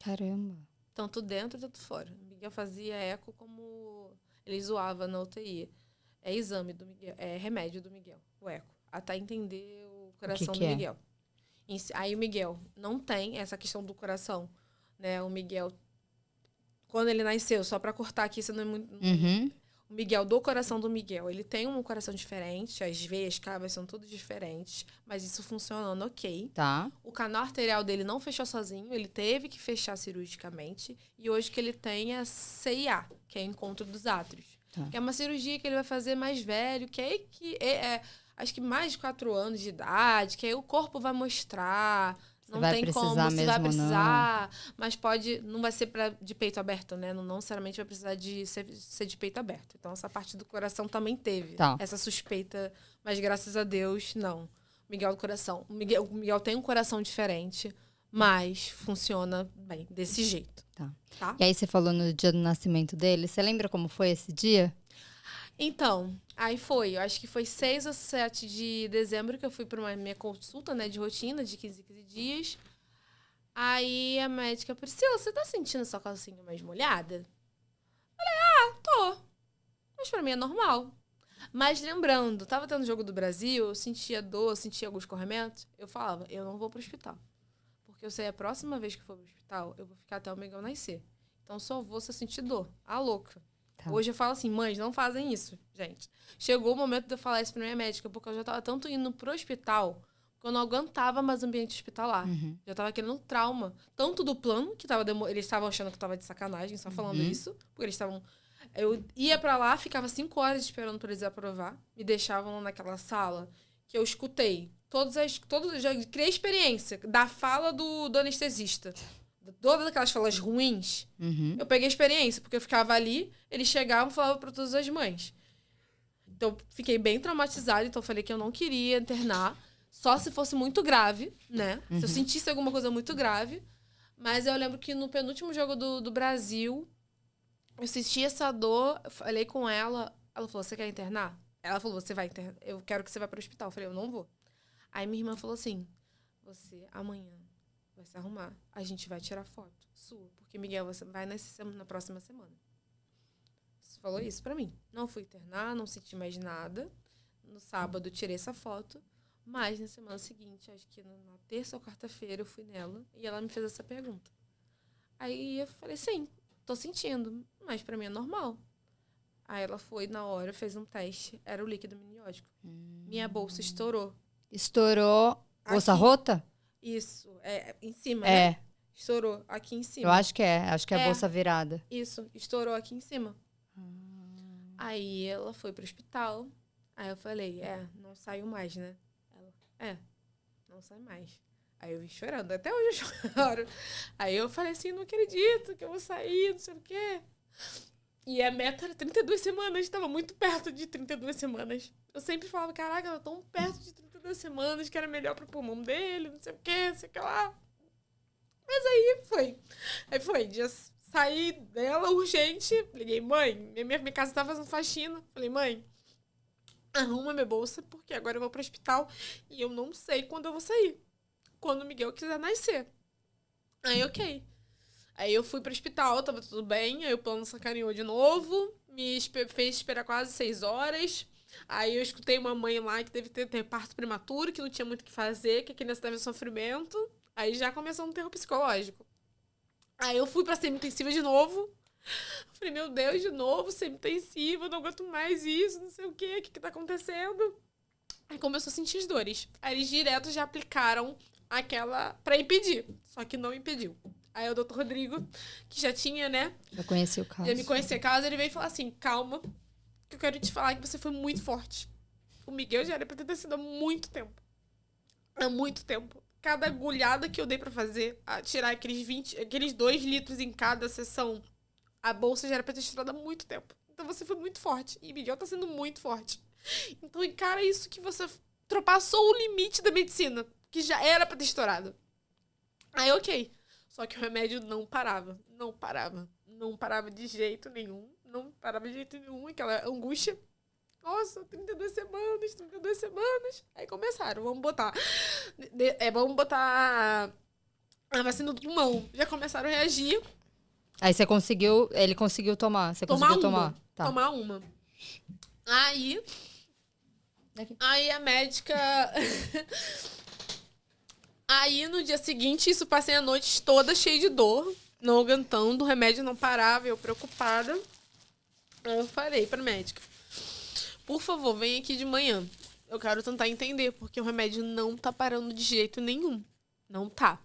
Speaker 2: Caramba.
Speaker 1: tanto dentro quanto fora. O Miguel fazia eco como ele zoava na UTI. É exame do Miguel, é remédio do Miguel, o eco. Até entender o coração do Miguel. Aí o Miguel não tem essa questão do coração, né? O Miguel, quando ele nasceu, só pra cortar aqui, isso não é muito... O Miguel, do coração do Miguel, ele tem um coração diferente, as veias, cabas são tudo diferentes, mas isso funcionando ok.
Speaker 2: Tá.
Speaker 1: O canal arterial dele não fechou sozinho, ele teve que fechar cirurgicamente, e hoje que ele tem é CIA, que é Encontro dos Átrios. Tá. Que é uma cirurgia que ele vai fazer mais velho, acho que mais de 4 anos de idade, que aí o corpo vai mostrar... Não tem como, você vai precisar, mas não vai ser de peito aberto, né? Não necessariamente vai precisar de ser de peito aberto. Então, essa parte do coração também teve essa suspeita, mas graças a Deus, não. Miguel do coração. O Miguel tem um coração diferente, mas funciona bem, desse jeito. Tá?
Speaker 2: E aí, você falou no dia do nascimento dele, você lembra como foi esse dia?
Speaker 1: Então, aí eu acho que foi 6 ou 7 de dezembro que eu fui para minha consulta, né, de rotina, de 15 dias. Aí a médica, Priscila, você tá sentindo sua calcinha mais molhada? Falei, tô. Mas pra mim é normal. Mas lembrando, tava tendo jogo do Brasil, eu sentia dor, sentia alguns corrimentos. Eu falava, eu não vou pro hospital. Porque eu sei, a próxima vez que eu for pro hospital, eu vou ficar até o Miguel nascer. Então só vou se eu sentir dor. Louca. Tá. Hoje eu falo assim, mães, não fazem isso, gente. Chegou o momento de eu falar isso pra minha médica, porque eu já tava tanto indo pro hospital, que eu não aguentava mais o ambiente hospitalar. Já tava querendo trauma. Tanto do plano, que eles estavam achando que eu tava de sacanagem, só falando isso. Porque eles estavam... Eu ia pra lá, ficava 5 horas esperando pra eles aprovar. Me deixavam naquela sala, que eu escutei. Já criei experiência da fala do anestesista. Todas aquelas falas ruins, eu peguei experiência, porque eu ficava ali, eles chegavam e falavam para todas as mães. Então, fiquei bem traumatizada, então eu falei que eu não queria internar, só se fosse muito grave, né? Se eu sentisse alguma coisa muito grave. Mas eu lembro que no penúltimo jogo do Brasil, eu senti essa dor, falei com ela falou, você quer internar? Ela falou, você vai internar, eu quero que você vá para o hospital. Eu falei, eu não vou. Aí minha irmã falou assim, você amanhã vai se arrumar, a gente vai tirar foto sua, porque Miguel você vai na próxima semana. Você falou isso pra mim. Não fui internar, não senti mais nada. No sábado tirei essa foto, mas na semana seguinte, acho que na terça ou quarta-feira, eu fui nela e ela me fez essa pergunta. Aí eu falei, sim, tô sentindo, mas pra mim é normal. Aí ela foi na hora, fez um teste, era o líquido amniótico. Minha bolsa estourou.
Speaker 2: Estourou? Bolsa rota?
Speaker 1: Isso, em cima, né? Estourou aqui em cima.
Speaker 2: Eu acho que é a bolsa virada.
Speaker 1: Isso, estourou aqui em cima. Aí ela foi pro hospital. Aí eu falei, não saiu mais, né? Ela, não sai mais. Aí eu vim chorando, até hoje eu choro. Aí eu falei assim, não acredito que eu vou sair, não sei o quê. E a meta era 32 semanas, estava muito perto de 32 semanas. Eu sempre falava, caraca, ela tão perto de 32 semanas, que era melhor pro pulmão dele, não sei o quê, não sei o que lá. Mas aí foi. Já saí dela urgente, liguei, mãe, minha casa tava fazendo faxina. Falei, mãe, arruma minha bolsa, porque agora eu vou pro hospital e eu não sei quando eu vou sair. Quando o Miguel quiser nascer. Aí, ok. Aí eu fui pro hospital, tava tudo bem. Aí o plano sacaneou de novo. Me fez esperar quase 6 horas. Aí eu escutei uma mãe lá que deve ter parto prematuro, que não tinha muito o que fazer, que a criança teve sofrimento. Aí já começou um terror psicológico. Aí eu fui pra semi-intensiva de novo. Falei, meu Deus, de novo, semi-intensiva, não aguento mais isso, não sei o que tá acontecendo. Aí começou a sentir as dores. Aí eles direto já aplicaram aquela pra impedir. Só que não impediu. Aí o doutor Rodrigo, que já tinha, né?
Speaker 2: Já conhecia o caso.
Speaker 1: Já me conhecia o caso, ele veio falar assim, calma, que eu quero te falar que você foi muito forte. O Miguel já era pra ter sido há muito tempo. Há muito tempo. Cada agulhada que eu dei pra fazer, a tirar aqueles 2 litros em cada sessão, a bolsa já era pra ter estourado há muito tempo. Então você foi muito forte. E Miguel tá sendo muito forte. Então encara isso que você ultrapassou o limite da medicina, que já era pra ter estourado. Aí, ok. Só que o remédio não parava. Não parava. Não parava de jeito nenhum. Não parava de jeito nenhum. Aquela angústia. Nossa, 32 semanas, 32 semanas. Aí começaram, vamos botar a vacina do pulmão. Já começaram a reagir.
Speaker 2: Aí ele conseguiu tomar. Você conseguiu tomar?
Speaker 1: Tá. Tomar uma. Aí a médica... Aí, no dia seguinte, isso passei a noite toda cheia de dor, não aguentando, o remédio não parava, eu preocupada. Aí eu falei pra médica, por favor, vem aqui de manhã. Eu quero tentar entender, porque o remédio não tá parando de jeito nenhum. Não tá.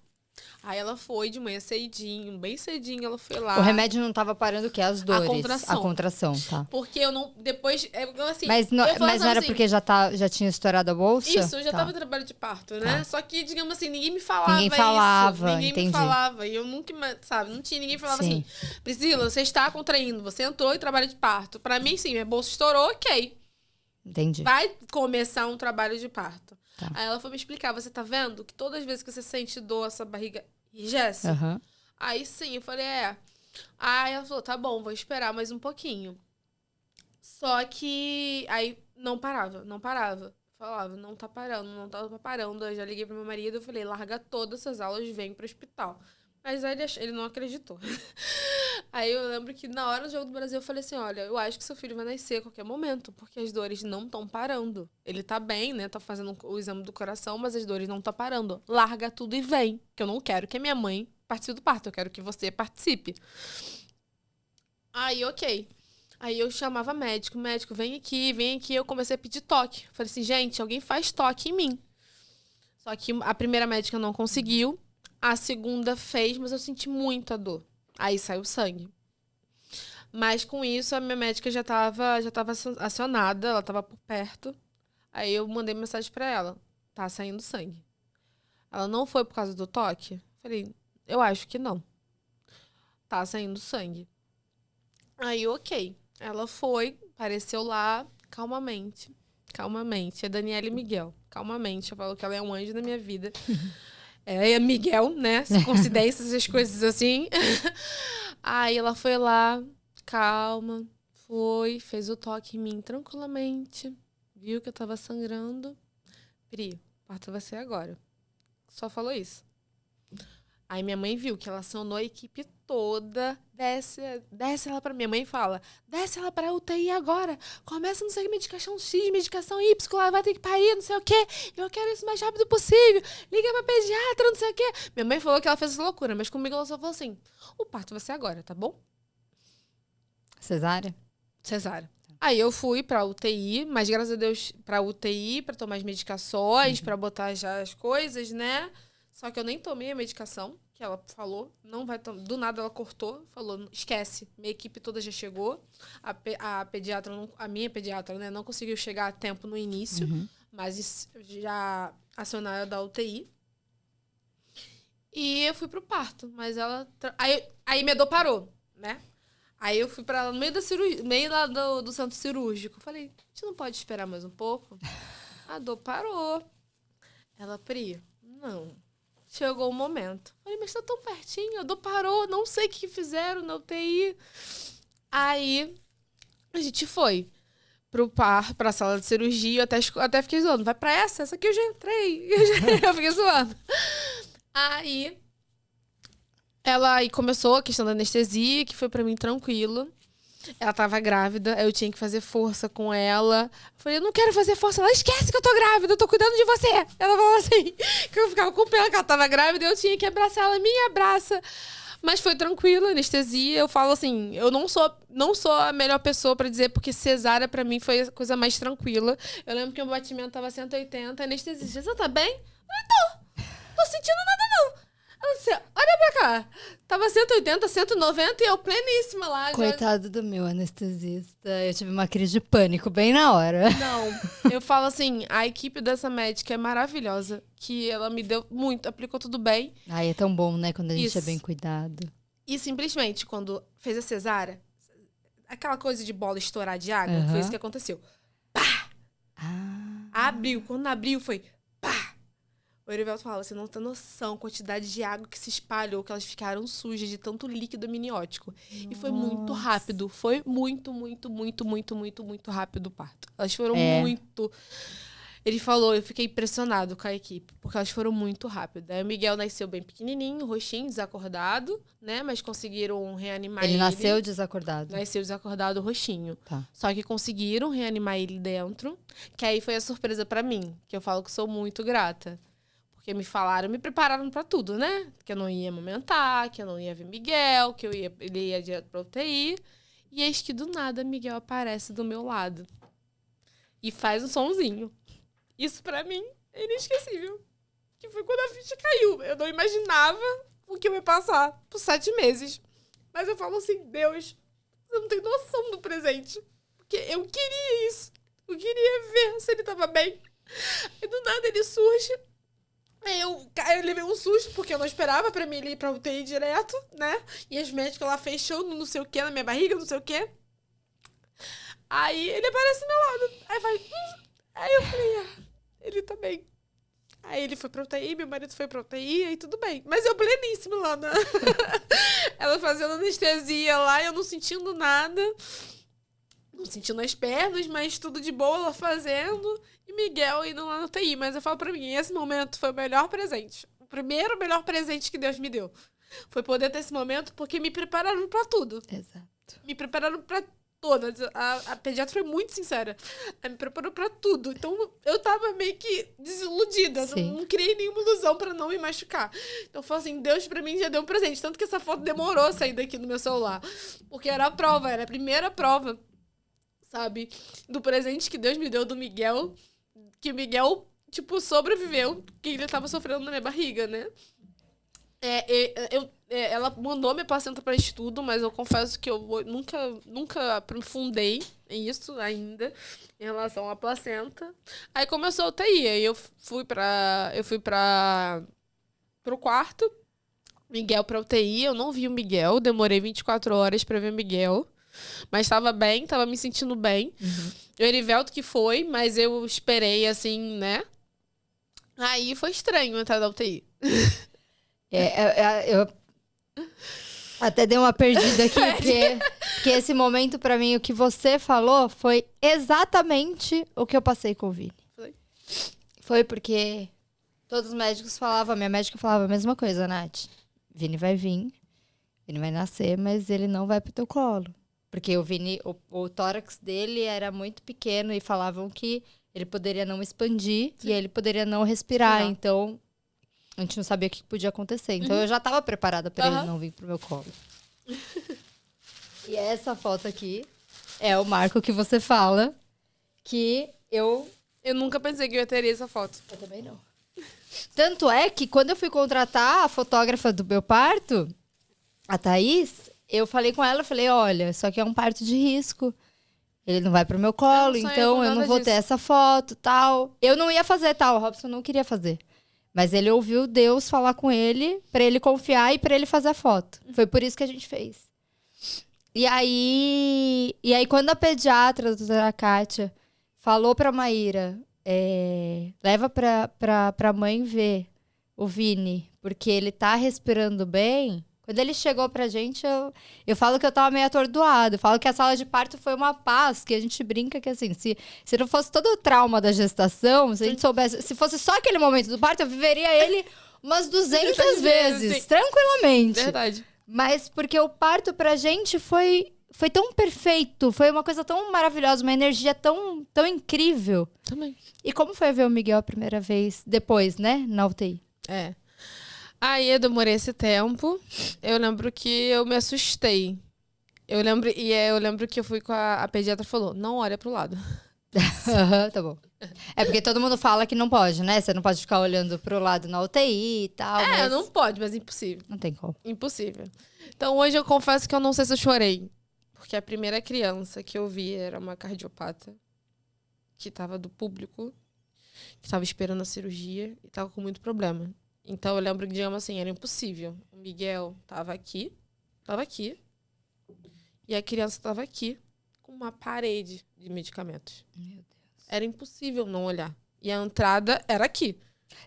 Speaker 1: Aí ela foi de manhã cedinho, bem cedinho, ela foi lá.
Speaker 2: O remédio não tava parando o quê? As dores?
Speaker 1: A contração,
Speaker 2: tá.
Speaker 1: Porque eu não... Depois, assim...
Speaker 2: Mas não era assim, porque já tinha estourado a bolsa?
Speaker 1: Isso, eu já tava em trabalho de parto, né? Só que, digamos assim, ninguém me falava
Speaker 2: Ninguém falava,
Speaker 1: me falava. E eu nunca, sabe, não tinha ninguém que falava assim, Priscila, você está contraindo, você entrou em trabalho de parto. Pra mim, sim, minha bolsa estourou, ok.
Speaker 2: Entendi.
Speaker 1: Vai começar um trabalho de parto. Tá. Aí ela foi me explicar, você tá vendo que todas as vezes que você sente dor, essa barriga enrijece? Aí sim, eu falei, Aí ela falou, tá bom, vou esperar mais um pouquinho. Só que aí não parava. Falava, não tá parando. Eu já liguei pro meu marido, eu falei, larga todas essas aulas, vem pro hospital. Mas aí ele não acreditou. Aí eu lembro que na hora do Jogo do Brasil eu falei assim, olha, eu acho que seu filho vai nascer a qualquer momento, porque as dores não estão parando. Ele tá bem, né, tá fazendo o exame do coração, mas as dores não estão parando. Larga tudo e vem, que eu não quero que a minha mãe participe do parto, eu quero que você participe. Aí, ok. Aí eu chamava médico, vem aqui. Eu comecei a pedir toque. Falei assim, gente, alguém faz toque em mim. Só que a primeira médica não conseguiu. A segunda fez, mas eu senti muita dor. Aí saiu sangue. Mas com isso, a minha médica já tava acionada, ela tava por perto. Aí eu mandei mensagem pra ela. Tá saindo sangue. Ela não foi por causa do toque? Falei, eu acho que não. Tá saindo sangue. Aí, ok. Ela foi, apareceu lá, calmamente. É Daniele Miguel. Calmamente. Eu falo que ela é um anjo na minha vida. É Miguel, né? Coincidências, essas coisas assim. Aí ela foi lá, calma. Fez o toque em mim tranquilamente. Viu que eu tava sangrando. Pri, o parto vai ser agora. Só falou isso. Aí minha mãe viu que ela acionou a equipe toda, desce ela pra minha mãe e fala, desce ela pra UTI agora, começa não sei o que, medicação X, medicação Y, ela vai ter que parir, não sei o que, eu quero isso o mais rápido possível, liga pra pediatra, não sei o que. Minha mãe falou que ela fez essa loucura, mas comigo ela só falou assim, o parto vai ser agora, tá bom?
Speaker 2: Cesárea.
Speaker 1: Aí eu fui pra UTI, mas graças a Deus pra UTI, pra tomar as medicações, pra botar já as coisas, né? Só que eu nem tomei a medicação, que ela falou, não vai tomar. Do nada ela cortou, falou, esquece, minha equipe toda já chegou. A pediatra, a minha pediatra, né, não conseguiu chegar a tempo no início, mas já acionaram da UTI. E eu fui pro parto, mas ela... Aí minha dor parou, né? Aí eu fui pra ela no meio da cirurgia, meio lá do centro cirúrgico. Falei, a gente não pode esperar mais um pouco? A dor parou. Ela, Pri, não. Chegou o momento. Falei, mas tá tão pertinho, a dor parou, não sei o que fizeram na UTI. Aí a gente foi pra sala de cirurgia, até fiquei zoando. Vai pra essa aqui eu já entrei. Eu fiquei zoando. Aí ela começou a questão da anestesia, que foi pra mim tranquilo. Ela tava grávida, eu tinha que fazer força com ela. Falei, eu não quero fazer força. Ela, esquece que eu tô grávida, eu tô cuidando de você. Ela falou assim, que eu ficava com pena que ela tava grávida e eu tinha que abraçar ela. Me abraça. Mas foi tranquilo, anestesia. Eu falo assim, eu não sou a melhor pessoa pra dizer, porque cesárea pra mim foi a coisa mais tranquila. Eu lembro que o batimento tava 180, anestesia. Você tá bem? Eu tô sentindo nada não. Ela disse, olha pra cá. Tava 180, 190 e eu pleníssima lá.
Speaker 2: Coitado do meu anestesista. Eu tive uma crise de pânico bem na hora.
Speaker 1: Não, eu falo assim, a equipe dessa médica é maravilhosa. Que ela me deu muito, aplicou tudo bem.
Speaker 2: Ai, é tão bom, né? Quando a gente é bem cuidado.
Speaker 1: E simplesmente, quando fez a cesárea, aquela coisa de bola estourar de água, foi isso que aconteceu. Pá! Abriu. Quando abriu, foi pá! O Erivelto fala, você não tem noção a quantidade de água que se espalhou, que elas ficaram sujas de tanto líquido amniótico. Nossa. E foi muito rápido. Foi muito rápido o parto. Elas foram muito... Ele falou, eu fiquei impressionado com a equipe, porque elas foram muito rápidas. Aí o Miguel nasceu bem pequenininho, roxinho, desacordado, né? Mas conseguiram reanimar ele.
Speaker 2: Ele nasceu desacordado.
Speaker 1: Nasceu desacordado, roxinho.
Speaker 2: Tá.
Speaker 1: Só que conseguiram reanimar ele dentro, que aí foi a surpresa pra mim, que eu falo que sou muito grata. Porque me prepararam pra tudo, né? Que eu não ia amamentar, que eu não ia ver Miguel, que ele ia direto pra UTI. E eis que do nada Miguel aparece do meu lado. E faz um sonzinho. Isso pra mim é inesquecível. Que foi quando a ficha caiu. Eu não imaginava o que eu ia passar por 7 meses. Mas eu falo assim, Deus, eu não tenho noção do presente. Porque eu queria isso. Eu queria ver se ele tava bem. E do nada ele surge. Eu levei um susto, porque eu não esperava pra mim ele ir pra UTI direto, né? E as médicas lá fechando não sei o que na minha barriga, não sei o que. Aí ele aparece do meu lado. Aí vai. Aí eu falei, ele tá bem. Aí ele foi pra UTI, meu marido foi pra UTI, aí tudo bem. Mas eu pleníssimo lá, né? Ela fazendo anestesia lá, eu não sentindo nada. Não sentindo as pernas, mas tudo de boa, ela fazendo. E Miguel indo lá na UTI. Mas eu falo pra mim, esse momento foi o melhor presente. O primeiro melhor presente que Deus me deu. Foi poder ter esse momento, porque me prepararam pra tudo.
Speaker 2: Exato.
Speaker 1: Me prepararam pra todas. A pediatra foi muito sincera. Ela me preparou pra tudo. Então, eu tava meio que desiludida. Não criei nenhuma ilusão pra não me machucar. Então, eu falo assim, Deus pra mim já deu um presente. Tanto que essa foto demorou a sair daqui do meu celular. Porque era a prova, era a primeira prova, sabe? Do presente que Deus me deu do Miguel. Que o Miguel, tipo, sobreviveu. Que ele tava sofrendo na minha barriga, né? Ela mandou minha placenta para estudo, mas eu confesso que eu nunca aprofundei isso ainda, em relação à placenta. Aí começou a UTI, aí eu fui pro quarto, Miguel pra UTI, eu não vi o Miguel, demorei 24 horas pra ver o Miguel, mas tava bem, tava me sentindo bem. Uhum. O Erivelto que foi, mas eu esperei assim, né? Aí foi estranho entrar na UTI.
Speaker 2: Eu até dei uma perdida aqui, porque esse momento, pra mim, o que você falou foi exatamente o que eu passei com o Vini. Foi porque todos os médicos falavam, minha médica falava a mesma coisa, Nath. Vini vai vir, Vini vai nascer, mas ele não vai pro teu colo. Porque o Vini, o tórax dele era muito pequeno e falavam que ele poderia não expandir. Sim. E ele poderia não respirar, então a gente não sabia o que podia acontecer. Então, eu já estava preparada para ele não vir pro meu colo. E essa foto aqui é o marco que você fala que eu
Speaker 1: nunca pensei que eu teria essa foto.
Speaker 2: Eu também não. Tanto é que quando eu fui contratar a fotógrafa do meu parto, a Thaís, eu falei com ela, falei, olha, isso aqui é um parto de risco. Ele não vai pro meu colo, então eu não vou ter essa foto, tal. Eu não ia fazer, tal. O Robson não queria fazer. Mas ele ouviu Deus falar com ele, pra ele confiar e pra ele fazer a foto. Foi por isso que a gente fez. E aí quando a pediatra, a doutora Kátia, falou pra Maíra, leva pra mãe ver o Vini, porque ele tá respirando bem. Quando ele chegou pra gente, eu falo que eu tava meio atordoada. Eu falo que a sala de parto foi uma paz, que a gente brinca que assim, se não fosse todo o trauma da gestação, se a gente soubesse, se fosse só aquele momento do parto, eu viveria ele umas 200 vezes, tranquilamente.
Speaker 1: Verdade.
Speaker 2: Mas porque o parto pra gente foi tão perfeito, foi uma coisa tão maravilhosa, uma energia tão incrível.
Speaker 1: Também.
Speaker 2: E como foi ver o Miguel a primeira vez, depois, né, na UTI?
Speaker 1: Aí eu demorei esse tempo. Eu lembro que eu me assustei. Eu lembro que eu fui com a pediatra falou, não olha pro lado.
Speaker 2: Tá bom. É porque todo mundo fala que não pode, né? Você não pode ficar olhando pro lado na UTI e tal. Mas
Speaker 1: não pode, mas impossível.
Speaker 2: Não tem como.
Speaker 1: Impossível. Então hoje eu confesso que eu não sei se eu chorei. Porque a primeira criança que eu vi era uma cardiopata. Que tava do público. Que tava esperando a cirurgia. E tava com muito problema. Então, eu lembro que, digamos assim, era impossível. O Miguel tava aqui. E a criança tava aqui, com uma parede de medicamentos.
Speaker 2: Meu Deus.
Speaker 1: Era impossível não olhar. E a entrada era aqui.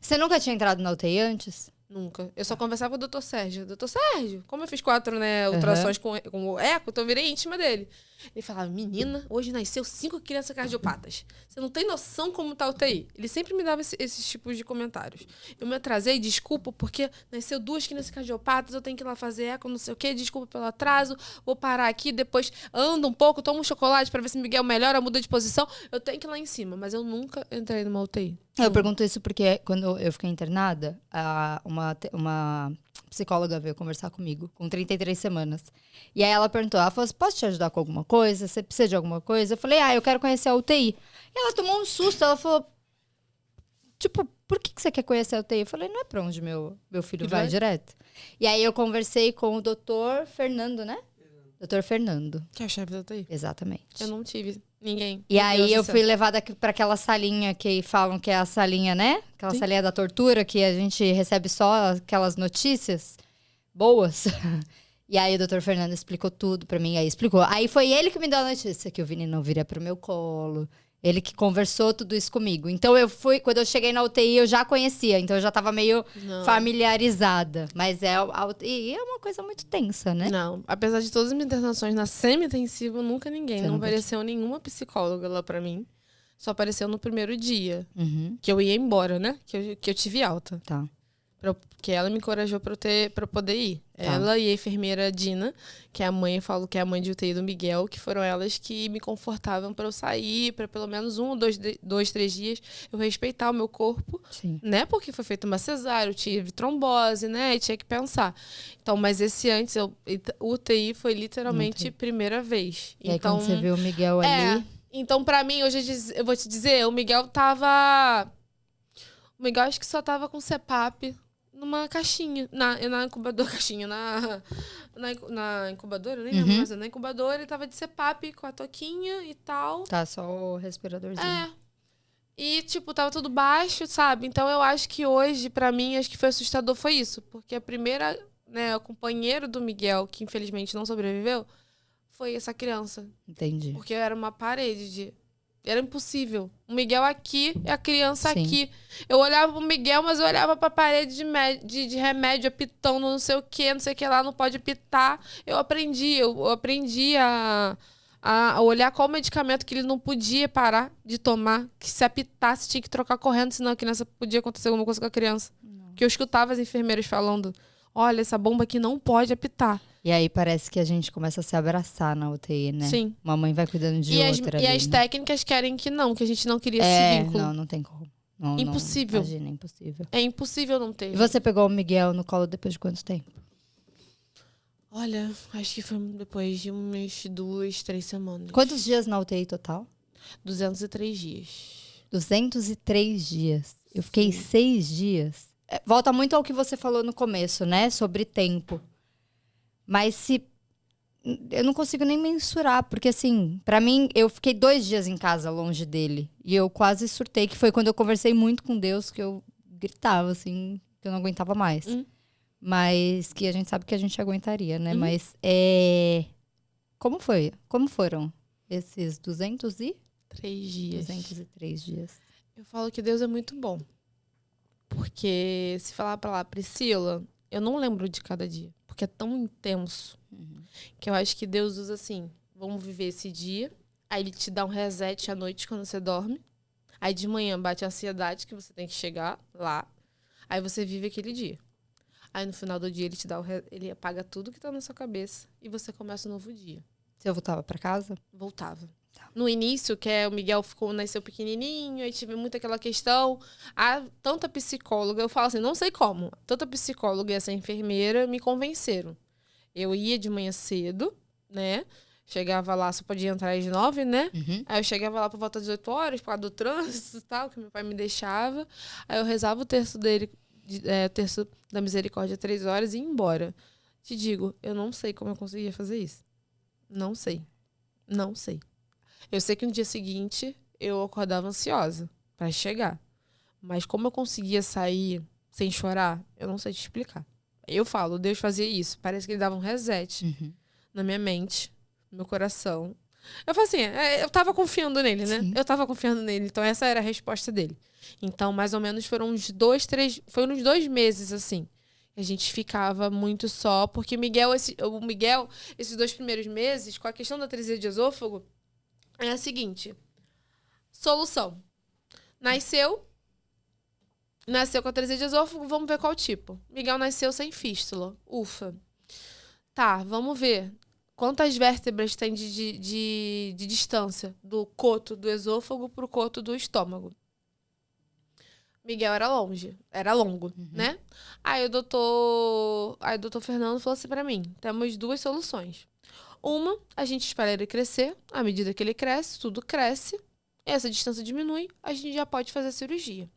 Speaker 2: Você nunca tinha entrado na UTI antes?
Speaker 1: Nunca. Eu só conversava com o Dr. Sérgio. Dr. Sérgio, como eu fiz 4, né, ultrassons com o eco, então eu virei íntima dele. Ele falava, menina, hoje nasceu 5 crianças cardiopatas. Você não tem noção como tá a UTI. Ele sempre me dava esses tipos de comentários. Eu me atrasei, desculpa, porque nasceu 2 crianças cardiopatas, eu tenho que ir lá fazer eco, não sei o quê, desculpa pelo atraso, vou parar aqui, depois ando um pouco, tomo um chocolate pra ver se Miguel melhora, muda de posição. Eu tenho que ir lá em cima, mas eu nunca entrei numa UTI.
Speaker 2: Eu pergunto isso porque quando eu fiquei internada, uma psicóloga veio conversar comigo, com 33 semanas. E aí ela perguntou, ela falou assim, posso te ajudar com alguma coisa? Você precisa de alguma coisa? Eu falei, eu quero conhecer a UTI. E ela tomou um susto, ela falou, tipo, por que você quer conhecer a UTI? Eu falei, não é pra onde meu filho vai direto. E aí eu conversei com o doutor Fernando, né? Doutor Fernando.
Speaker 1: Que é o chefe da UTI.
Speaker 2: Exatamente.
Speaker 1: Eu não tive ninguém.
Speaker 2: E aí eu fui levada pra aquela salinha que falam que é a salinha, né? Aquela salinha da tortura, que a gente recebe só aquelas notícias boas. E aí o doutor Fernando explicou tudo pra mim. Aí foi ele que me deu a notícia que o Vini não viria pro meu colo. Ele que conversou tudo isso comigo. Então quando eu cheguei na UTI, eu já conhecia. Então eu já tava meio familiarizada. Mas a UTI é uma coisa muito tensa, né?
Speaker 1: Não, apesar de todas as minhas internações na semi-intensiva, nunca ninguém. Não apareceu nenhuma psicóloga lá pra mim. Só apareceu no primeiro dia. Que eu ia embora, né? Que eu tive alta.
Speaker 2: Tá.
Speaker 1: Porque ela me encorajou pra eu poder ir. Tá. Ela e a enfermeira Dina, que é a mãe, eu falo que é a mãe de UTI do Miguel, que foram elas que me confortavam pra eu sair, pra pelo menos 1 ou 3 dias eu respeitar o meu corpo.
Speaker 2: Sim.
Speaker 1: Né? Porque foi feita uma cesárea, eu tive trombose, né? E tinha que pensar. Então, mas esse antes, o UTI foi literalmente primeira vez.
Speaker 2: E aí quando você viu o Miguel ali...
Speaker 1: Então, pra mim, hoje eu vou te dizer, o Miguel tava... O Miguel acho que só tava com CPAP numa caixinha, na incubadora, na incubadora, nem lembro mais, na incubadora ele tava de CPAP com a toquinha e tal.
Speaker 2: Tá, só o respiradorzinho.
Speaker 1: E, tipo, tava tudo baixo, sabe? Então, eu acho que hoje, pra mim, acho que foi assustador, foi isso. Porque a primeira, né, o companheiro do Miguel, que infelizmente não sobreviveu, foi essa criança.
Speaker 2: Entendi.
Speaker 1: Porque era uma parede de... Era impossível. O Miguel aqui e a criança aqui. Eu olhava pro Miguel, mas eu olhava pra parede de remédio, apitando, não sei o que lá, não pode apitar. Eu aprendi a olhar qual medicamento que ele não podia parar de tomar. Que se apitasse, tinha que trocar correndo, senão a criança podia acontecer alguma coisa com a criança. Porque eu escutava as enfermeiras falando, olha, essa bomba aqui não pode apitar.
Speaker 2: E aí parece que a gente começa a se abraçar na UTI, né?
Speaker 1: Sim.
Speaker 2: Uma mãe vai cuidando de outra.
Speaker 1: E as técnicas querem que a gente não queria esse vínculo.
Speaker 2: Não tem como. Não,
Speaker 1: impossível.
Speaker 2: Não, imagina, impossível.
Speaker 1: É impossível não ter.
Speaker 2: E você pegou o Miguel no colo depois de quanto tempo?
Speaker 1: Olha, acho que foi depois de umas 2, 3 semanas.
Speaker 2: Quantos dias na UTI total?
Speaker 1: 203 dias.
Speaker 2: 203 dias. Eu fiquei 6 dias. Volta muito ao que você falou no começo, né? Sobre tempo. Mas eu não consigo nem mensurar, porque assim, pra mim, eu fiquei 2 dias em casa longe dele. E eu quase surtei, que foi quando eu conversei muito com Deus, que eu gritava, assim, que eu não aguentava mais. Mas que a gente sabe que a gente aguentaria, né? Mas como foi? Como foram esses
Speaker 1: 3 dias.
Speaker 2: 203 dias.
Speaker 1: Eu falo que Deus é muito bom. Porque se falar pra lá, Priscila, eu não lembro de cada dia. Porque é tão intenso. Que eu acho que Deus usa assim, vamos viver esse dia. Aí ele te dá um reset à noite quando você dorme. Aí de manhã bate a ansiedade que você tem que chegar lá. Aí você vive aquele dia. Aí no final do dia ele te dá ele apaga tudo que tá na sua cabeça. E você começa um novo dia.
Speaker 2: Você voltava pra casa?
Speaker 1: Voltava. No início, que o Miguel nasceu pequenininho, aí tive muito aquela questão. Tanta psicóloga, eu falo assim, não sei como. Tanta psicóloga e essa enfermeira me convenceram. Eu ia de manhã cedo, né? Chegava lá, só podia entrar às 9, né? Aí eu chegava lá por volta das 8 horas, por causa do trânsito e tal, que meu pai me deixava. Aí eu rezava o terço dele, o terço da misericórdia 3 horas e ia embora. Te digo, eu não sei como eu conseguia fazer isso. Não sei. Não sei. Eu sei que no dia seguinte eu acordava ansiosa pra chegar. Mas como eu conseguia sair sem chorar, eu não sei te explicar. Eu falo, Deus fazia isso. Parece que ele dava um reset na minha mente, no meu coração. Eu falo assim, eu tava confiando nele, né? Sim. Eu tava confiando nele. Então essa era a resposta dele. Então mais ou menos foram uns 2 meses, assim. A gente ficava muito só, porque o Miguel, esses 2 primeiros meses, com a questão da atresia de esôfago, é a seguinte. Solução. Nasceu com atresia de esôfago, vamos ver qual tipo. Miguel nasceu sem fístula. Ufa. Tá, vamos ver. Quantas vértebras tem de distância do coto do esôfago pro coto do estômago? Miguel era longo, né? Aí o doutor Fernando falou assim pra mim, temos 2 soluções. Uma, a gente espera ele crescer, à medida que ele cresce, tudo cresce, essa distância diminui, a gente já pode fazer a cirurgia.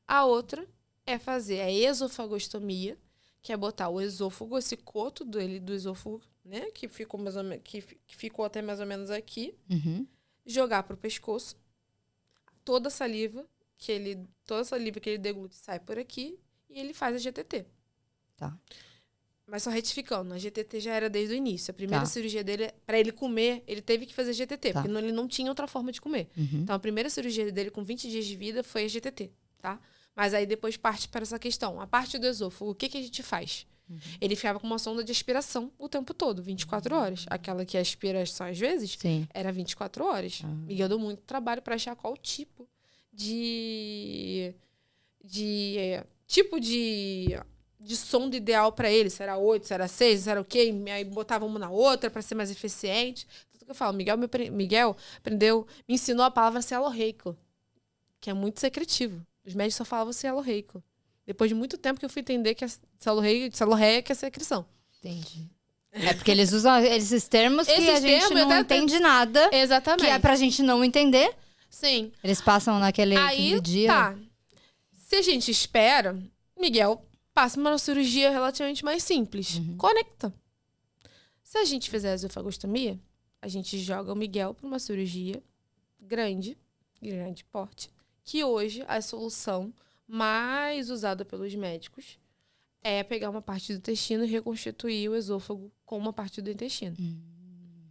Speaker 1: A outra é fazer a esofagostomia, que é botar o esôfago, esse coto do esôfago, né, que ficou até mais ou menos aqui, jogar pro pescoço, toda a saliva que ele deglute sai por aqui e ele faz a GTT.
Speaker 2: Tá.
Speaker 1: Mas só retificando, a GTT já era desde o início. A primeira cirurgia dele, para ele comer, ele teve que fazer GTT, porque ele não tinha outra forma de comer. Então, a primeira cirurgia dele com 20 dias de vida foi a GTT, tá? Mas aí depois parte para essa questão. A parte do esôfago, o que a gente faz? Ele ficava com uma sonda de aspiração o tempo todo, 24 horas. Aquela que aspira só às vezes, era 24 horas. Miguel deu muito trabalho para achar qual tipo de sonda ideal para ele, se era 8, se era 6, se era o quê, aí botava uma na outra para ser mais eficiente. Tudo que eu falo, Miguel me ensinou a palavra cialorreico, que é muito secretivo. Os médicos só falavam cialorreico. Depois de muito tempo que eu fui entender que a cialorreia que é secreção.
Speaker 2: Entendi. É porque eles usam esses termos que a gente não entende nada.
Speaker 1: Exatamente.
Speaker 2: Que é pra gente não entender.
Speaker 1: Sim.
Speaker 2: Eles passam naquele dia.
Speaker 1: Tá. Se a gente espera, Miguel passa uma cirurgia relativamente mais simples. Conecta. Se a gente fizer a esofagostomia, a gente joga o Miguel para uma cirurgia grande porte, que hoje a solução mais usada pelos médicos é pegar uma parte do intestino e reconstituir o esôfago com uma parte do intestino.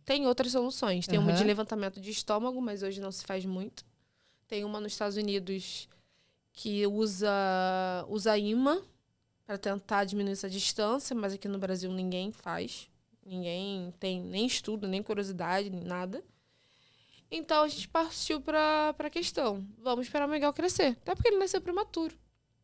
Speaker 1: Tem outras soluções. Tem uma de levantamento de estômago, mas hoje não se faz muito. Tem uma nos Estados Unidos que usa imã para tentar diminuir essa distância, mas aqui no Brasil ninguém faz. Ninguém tem nem estudo, nem curiosidade, nem nada. Então, a gente partiu para a questão. Vamos esperar o Miguel crescer. Até porque ele nasceu prematuro.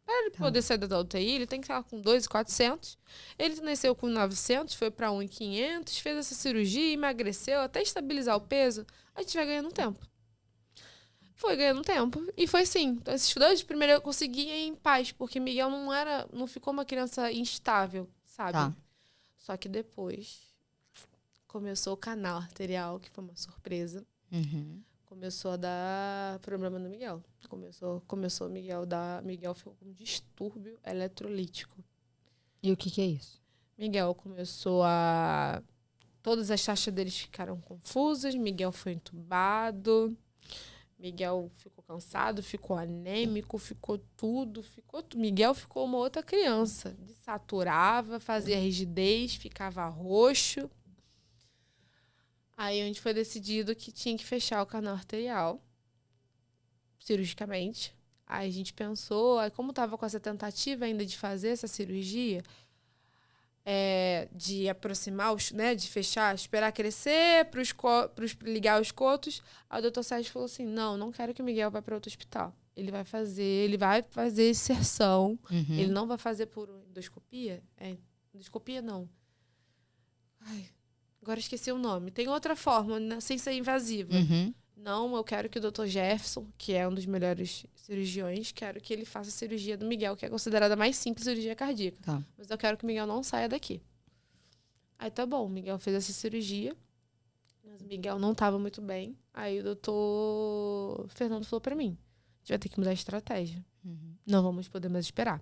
Speaker 1: Para ele poder sair da UTI, ele tem que estar com 2.400. Ele nasceu com 900, foi para 1.500, fez essa cirurgia, emagreceu, até estabilizar o peso. A gente vai ganhando tempo. Foi ganhando tempo. E foi assim. Então, esses 2 primeiro eu consegui ir em paz, porque Miguel não ficou uma criança instável, sabe?
Speaker 2: Tá. Só
Speaker 1: que depois começou o canal arterial, que foi uma surpresa. Começou a dar problema no Miguel. Começou Miguel ficou com distúrbio eletrolítico.
Speaker 2: E o que é isso?
Speaker 1: Miguel começou todas as taxas deles ficaram confusas. Miguel foi entubado. Miguel ficou cansado, ficou anêmico, ficou tudo. Miguel ficou uma outra criança. Desaturava, fazia rigidez, ficava roxo. Aí, onde foi decidido que tinha que fechar o canal arterial, cirurgicamente. Aí, a gente pensou, aí como estava com essa tentativa ainda de fazer essa cirurgia, de aproximar, de fechar, esperar crescer, para ligar os cotos, aí o doutor Sérgio falou assim, não quero que o Miguel vá para outro hospital. Ele vai fazer inserção, ele não vai fazer por endoscopia? Endoscopia não. Agora esqueci o nome. Tem outra forma, né, sem ser invasiva. Não, eu quero que o Dr. Jefferson, que é um dos melhores cirurgiões, quero que ele faça a cirurgia do Miguel, que é considerada a mais simples cirurgia cardíaca.
Speaker 2: Tá.
Speaker 1: Mas eu quero que o Miguel não saia daqui. Aí tá bom, o Miguel fez essa cirurgia, mas o Miguel não estava muito bem. Aí o doutor Fernando falou pra mim, a gente vai ter que mudar a estratégia. Não vamos poder mais esperar.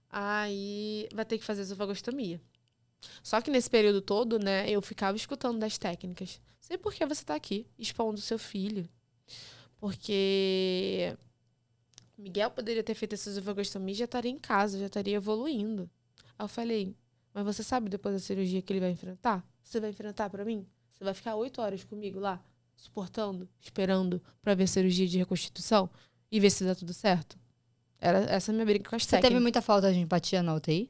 Speaker 1: Aí vai ter que fazer esofagostomia. Só que nesse período todo, né, eu ficava escutando das técnicas. Sei por que você tá aqui, expondo seu filho. Porque Miguel poderia ter feito essa esofagostomia e já estaria em casa, já estaria evoluindo. Aí eu falei, mas você sabe depois da cirurgia que ele vai enfrentar? Você vai enfrentar pra mim? Você vai ficar 8 horas comigo lá, suportando, esperando pra ver a cirurgia de reconstituição e ver se dá tudo certo? Era essa a minha briga com as
Speaker 2: Você
Speaker 1: técnicas.
Speaker 2: teve muita falta de empatia na UTI?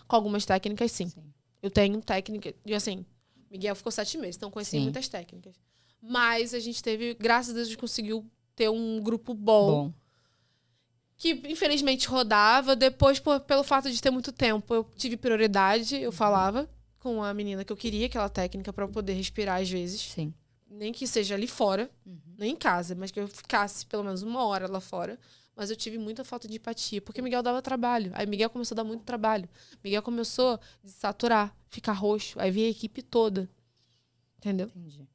Speaker 1: Com algumas técnicas, sim. Eu tenho técnica... E assim, Miguel ficou 7 meses, então conheci muitas técnicas. Mas a gente teve... Graças a Deus, a gente conseguiu ter um grupo bom. Que, infelizmente, rodava. Depois, pelo fato de ter muito tempo, eu tive prioridade. Eu falava com a menina que eu queria aquela técnica para eu poder respirar às vezes.
Speaker 2: Sim.
Speaker 1: Nem que seja ali fora, nem em casa, mas que eu ficasse pelo menos 1 hora lá fora. Mas eu tive muita falta de empatia, porque Miguel dava trabalho. Aí Miguel começou a dar muito trabalho. Miguel começou a saturar, ficar roxo. Aí veio a equipe toda. Entendeu?
Speaker 2: Entendi.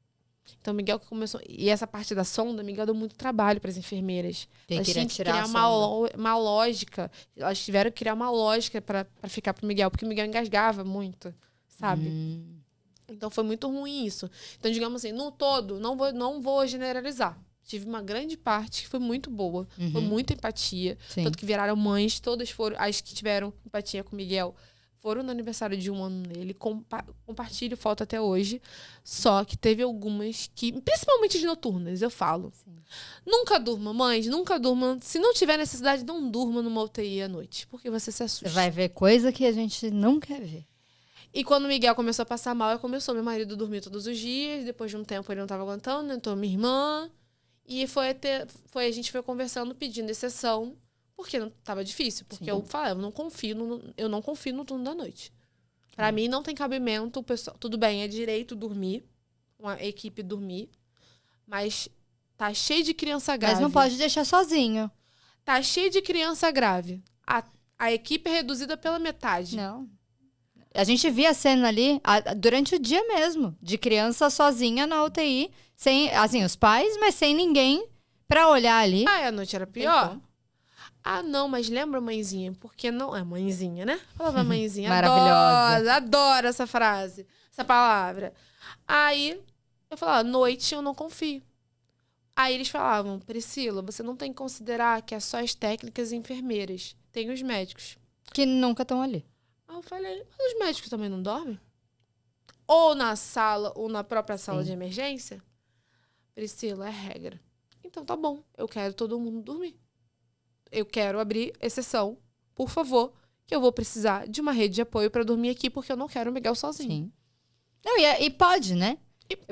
Speaker 1: Então, Miguel que começou... E essa parte da sonda, Miguel deu muito trabalho para as enfermeiras. Elas tinham que criar uma lógica. Elas tiveram que criar uma lógica para ficar pro Miguel, porque o Miguel engasgava muito, sabe? Então, foi muito ruim isso. Então, digamos assim, no todo, não vou generalizar. Tive uma grande parte que foi muito boa. Foi muita empatia.
Speaker 2: Sim.
Speaker 1: Tanto que viraram mães. Todas foram... As que tiveram empatia com o Miguel foram no aniversário de 1 ano dele. Compartilho foto até hoje. Só que teve algumas que... Principalmente as noturnas, eu falo.
Speaker 2: Sim.
Speaker 1: Nunca durma, mães. Nunca durma. Se não tiver necessidade, não durma numa UTI à noite. Porque você se assusta.
Speaker 2: Você vai ver coisa que a gente não quer ver.
Speaker 1: E quando o Miguel começou a passar mal, meu marido dormir todos os dias. Depois de um tempo ele não estava aguentando, entrou minha irmã. E a gente foi conversando, pedindo exceção, porque não estava difícil. Porque eu falava, eu não confio no turno da noite. Para mim não tem cabimento, o pessoal, tudo bem, é direito dormir, uma equipe dormir, mas tá cheio de criança grave.
Speaker 2: Mas não pode deixar sozinho.
Speaker 1: Tá cheio de criança grave. A equipe é reduzida pela metade.
Speaker 2: Não. A gente via a cena ali durante o dia mesmo, de criança sozinha na UTI, sem, assim, os pais, mas sem ninguém pra olhar ali.
Speaker 1: Ah, a noite era pior? Ah, não, mas lembra mãezinha? Porque não... É mãezinha, né? Falava mãezinha.
Speaker 2: Maravilhosa.
Speaker 1: Adoro essa frase, essa palavra. Aí, eu falava, noite eu não confio. Aí eles falavam, Priscila, você não tem que considerar que é só as técnicas e enfermeiras. Tem os médicos.
Speaker 2: Que nunca estão ali.
Speaker 1: Aí eu falei, mas os médicos também não dormem? Ou na sala, ou na própria sala de emergência? Priscila, é regra. Então tá bom, eu quero todo mundo dormir. Eu quero abrir exceção, por favor, que eu vou precisar de uma rede de apoio para dormir aqui, porque eu não quero o Miguel sozinho.
Speaker 2: Sim. Não, e pode, né?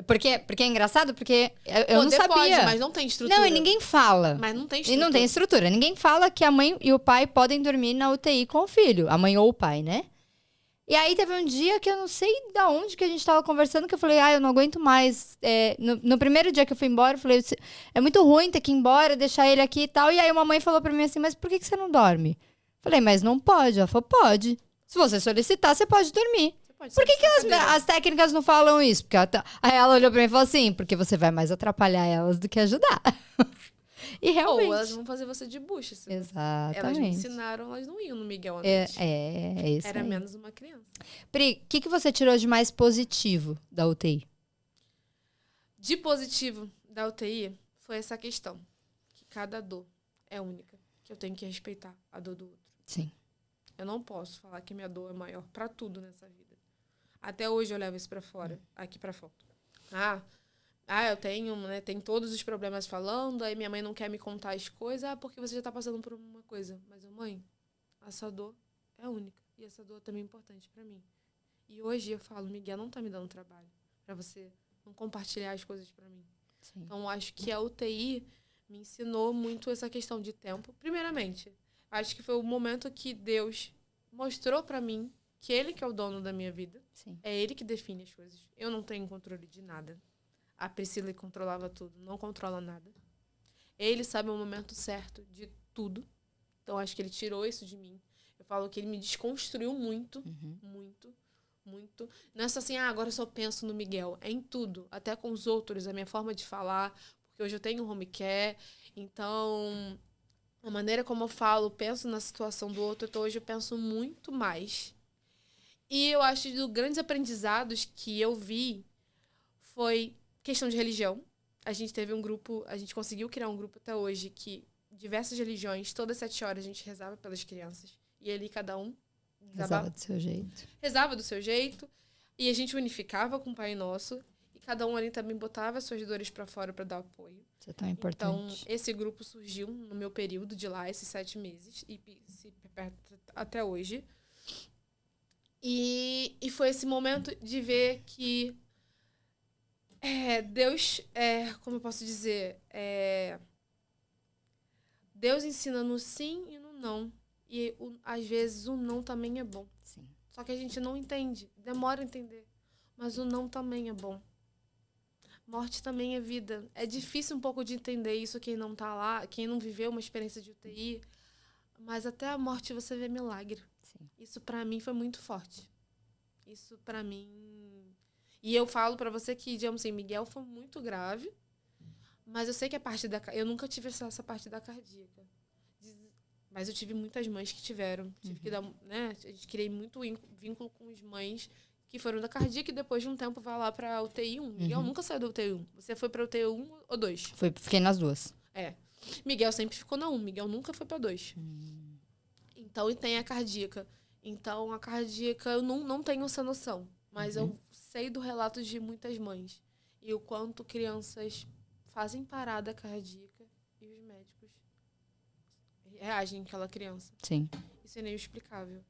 Speaker 2: Porque é engraçado, porque eu não sabia.
Speaker 1: Pode, mas não tem estrutura.
Speaker 2: Não, e ninguém fala.
Speaker 1: Mas não tem estrutura.
Speaker 2: E não tem estrutura. Ninguém fala que a mãe e o pai podem dormir na UTI com o filho. A mãe ou o pai, né? E aí teve um dia que eu não sei da onde que a gente tava conversando, que eu falei, eu não aguento mais. No primeiro dia que eu fui embora, eu falei, é muito ruim ter que ir embora, deixar ele aqui e tal. E aí uma mãe falou pra mim assim, mas por que você não dorme? Falei, mas não pode. Ela falou, pode. Se você solicitar, você pode dormir. Por que as técnicas não falam isso? Porque aí ela olhou pra mim e falou assim, porque você vai mais atrapalhar elas do que ajudar. E realmente.
Speaker 1: Ou elas vão fazer você de bucha.
Speaker 2: Exatamente.
Speaker 1: Elas me ensinaram, elas não iam no Miguel à noite.
Speaker 2: É isso.
Speaker 1: Era
Speaker 2: aí.
Speaker 1: menos uma criança.
Speaker 2: Pri, o que você tirou de mais positivo da UTI?
Speaker 1: De positivo da UTI foi essa questão. Que cada dor é única. Que eu tenho que respeitar a dor do outro.
Speaker 2: Sim.
Speaker 1: Eu não posso falar que minha dor é maior pra tudo nessa vida. Até hoje eu levo isso pra fora, aqui pra fora. Eu tenho, né? Tem todos os problemas falando, aí minha mãe não quer me contar as coisas, porque você já tá passando por uma coisa. Mas, mãe, essa dor é única. E essa dor também é importante pra mim. E hoje eu falo, Miguel não tá me dando trabalho pra você não compartilhar as coisas pra mim. Sim. Então, eu acho que a UTI me ensinou muito essa questão de tempo. Primeiramente, acho que foi o momento que Deus mostrou pra mim que ele que é o dono da minha vida. Sim. É ele que define as coisas. Eu não tenho controle de nada. A Priscila controlava tudo. Não controla nada. Ele sabe o momento certo de tudo. Então, acho que ele tirou isso de mim. Eu falo que ele me desconstruiu muito. Muito. Muito. Não é só assim, agora eu só penso no Miguel. É em tudo. Até com os outros. A minha forma de falar. Porque hoje eu tenho home care. Então, a maneira como eu falo, penso na situação do outro. Então, hoje eu penso muito mais. E eu acho que dos grandes aprendizados que eu vi foi questão de religião. A gente teve um grupo, a gente conseguiu criar um grupo até hoje que diversas religiões, todas 7 horas a gente rezava pelas crianças. E ali cada um
Speaker 2: rezava do seu jeito.
Speaker 1: Rezava do seu jeito. E a gente unificava com o Pai Nosso. E cada um ali também botava as suas dores pra fora pra dar apoio.
Speaker 2: Isso é tão importante.
Speaker 1: Então, esse grupo surgiu no meu período de lá, esses 7 meses, e se perpétua até hoje. E foi esse momento de ver que Deus, como eu posso dizer, Deus ensina no sim e no não. E às vezes o não também é bom.
Speaker 2: Sim.
Speaker 1: Só que a gente não entende, demora a entender. Mas o não também é bom. Morte também é vida. É difícil um pouco de entender isso, quem não tá lá, quem não viveu uma experiência de UTI. Mas até a morte você vê milagre.
Speaker 2: Sim.
Speaker 1: Isso pra mim foi muito forte. Isso pra mim... E eu falo pra você que, digamos assim, Miguel foi muito grave. Mas eu sei que a parte da... Eu nunca tive essa parte da cardíaca. Mas eu tive muitas mães que tiveram. Tive que dar, né? A gente criei muito vínculo com as mães que foram da cardíaca e depois de um tempo vai lá pra UTI 1. Miguel nunca saiu da UTI 1. Você foi pra UTI 1 ou 2?
Speaker 2: Fiquei nas duas.
Speaker 1: Miguel sempre ficou na 1. Miguel nunca foi pra 2. Então, e tem a cardíaca. Então, a cardíaca, eu não tenho essa noção. Mas eu sei do relato de muitas mães. E o quanto crianças fazem parada cardíaca e os médicos reagem àquela criança.
Speaker 2: Sim.
Speaker 1: Isso é inexplicável.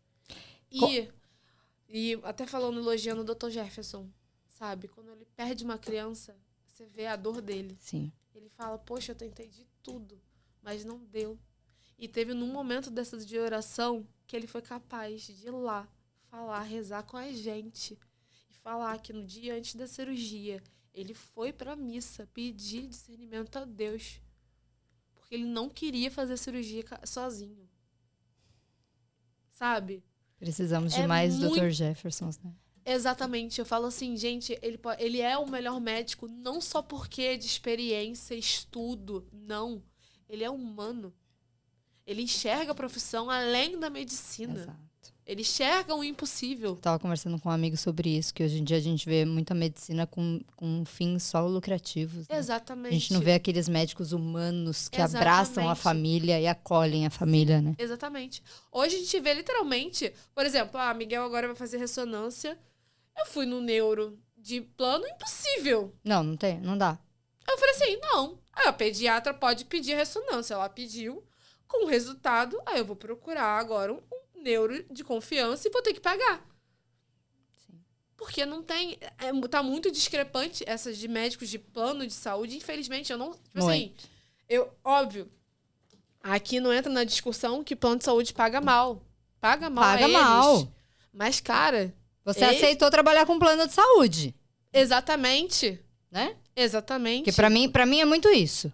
Speaker 1: E até falando, elogiando o Dr. Jefferson, sabe? Quando ele perde uma criança, você vê a dor dele.
Speaker 2: Sim.
Speaker 1: Ele fala, poxa, eu tentei de tudo, mas não deu. E teve num momento dessa de oração que ele foi capaz de ir lá, falar, rezar com a gente. E falar que no dia antes da cirurgia, ele foi pra missa pedir discernimento a Deus. Porque ele não queria fazer a cirurgia sozinho. Sabe?
Speaker 2: Precisamos de mais Dr. Jeffersons, né?
Speaker 1: Exatamente. Eu falo assim, gente, ele é o melhor médico não só porque é de experiência, estudo, não. Ele é humano. Ele enxerga a profissão além da medicina.
Speaker 2: Exato.
Speaker 1: Ele enxerga o impossível.
Speaker 2: Estava conversando com um amigo sobre isso, que hoje em dia a gente vê muita medicina com fins só lucrativos. Né?
Speaker 1: Exatamente.
Speaker 2: A gente não vê aqueles médicos humanos que abraçam a família e acolhem a família, né?
Speaker 1: Exatamente. Hoje a gente vê literalmente, por exemplo, Miguel agora vai fazer ressonância. Eu fui no neuro de plano impossível.
Speaker 2: Não tem, não dá.
Speaker 1: Eu falei assim, não. Aí a pediatra pode pedir ressonância. Ela pediu, com o resultado, aí eu vou procurar agora um neuro de confiança e vou ter que pagar.
Speaker 2: Sim.
Speaker 1: Porque não tem... tá muito discrepante essas de médicos de plano de saúde. Infelizmente, eu não... Tipo assim, óbvio, aqui não entra na discussão que plano de saúde paga mal. Paga mal. Mas, cara...
Speaker 2: Você aceitou trabalhar com plano de saúde.
Speaker 1: Exatamente.
Speaker 2: Né?
Speaker 1: Exatamente.
Speaker 2: Porque pra mim é muito isso.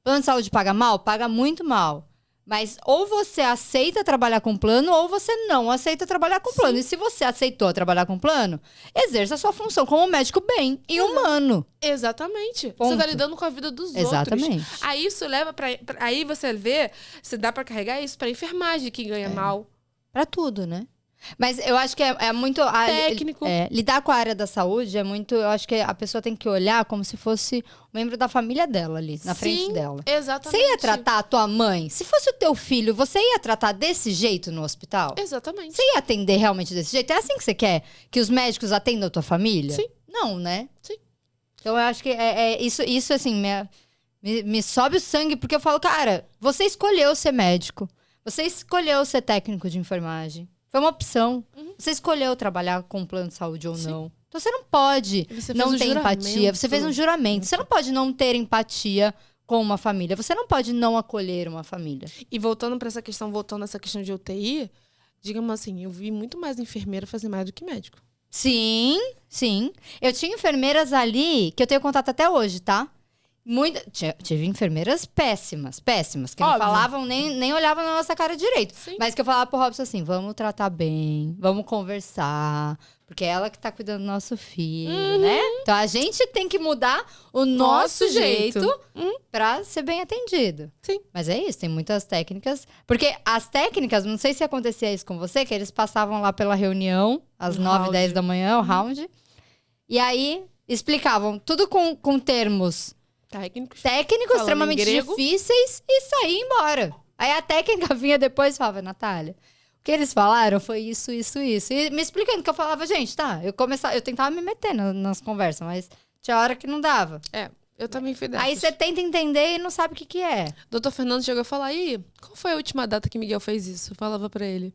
Speaker 2: Plano de saúde paga mal? Paga muito mal. Mas ou você aceita trabalhar com plano ou você não aceita trabalhar com plano. E se você aceitou trabalhar com plano, exerça a sua função como médico bem e humano.
Speaker 1: Exatamente.
Speaker 2: Ponto.
Speaker 1: Você tá lidando com a vida dos outros. Aí isso leva pra... Aí você vê, se dá pra carregar isso pra enfermagem que ganha mal.
Speaker 2: Pra tudo, né? Mas eu acho que é muito...
Speaker 1: Técnico.
Speaker 2: Lidar com a área da saúde é muito... Eu acho que a pessoa tem que olhar como se fosse um membro da família dela ali, na frente dela.
Speaker 1: Exatamente.
Speaker 2: Você ia tratar a tua mãe? Se fosse o teu filho, você ia tratar desse jeito no hospital?
Speaker 1: Exatamente.
Speaker 2: Você ia atender realmente desse jeito? É assim que você quer? Que os médicos atendam a tua família?
Speaker 1: Sim.
Speaker 2: Não, né?
Speaker 1: Sim.
Speaker 2: Então eu acho que isso assim, me sobe o sangue, porque eu falo, cara, você escolheu ser médico. Você escolheu ser técnico de enfermagem. Foi uma opção. Você escolheu trabalhar com um plano de saúde ou não. Então você não pode não ter empatia. Você fez um juramento. Você não pode não ter empatia com uma família. Você não pode não acolher uma família.
Speaker 1: E voltando essa questão de UTI, digamos assim, eu vi muito mais enfermeira fazer mais do que médico.
Speaker 2: Sim. Eu tinha enfermeiras ali, que eu tenho contato até hoje, tá? Tive enfermeiras péssimas, que não falavam, nem olhavam na nossa cara direito.
Speaker 1: Sim.
Speaker 2: Mas que eu falava pro Robson assim, vamos tratar bem, vamos conversar, porque é ela que tá cuidando do nosso filho, né? Então a gente tem que mudar o nosso jeito pra ser bem atendido.
Speaker 1: Sim.
Speaker 2: Mas é isso, tem muitas técnicas. Porque as técnicas, não sei se acontecia isso com você, que eles passavam lá pela reunião, às 9, 10 da manhã, o round, e aí explicavam tudo com termos... Técnicos extremamente difíceis e sair embora. Aí a técnica vinha depois e falava, Natália, o que eles falaram foi isso. E me explicando que eu falava, gente, tá, eu tentava me meter nas conversas, mas Tinha hora que não dava.
Speaker 1: Eu também fui dessas.
Speaker 2: Aí você tenta entender e não sabe o que é.
Speaker 1: Doutor Fernando chegou a falar, qual foi a última data que Miguel fez isso? Eu falava pra ele.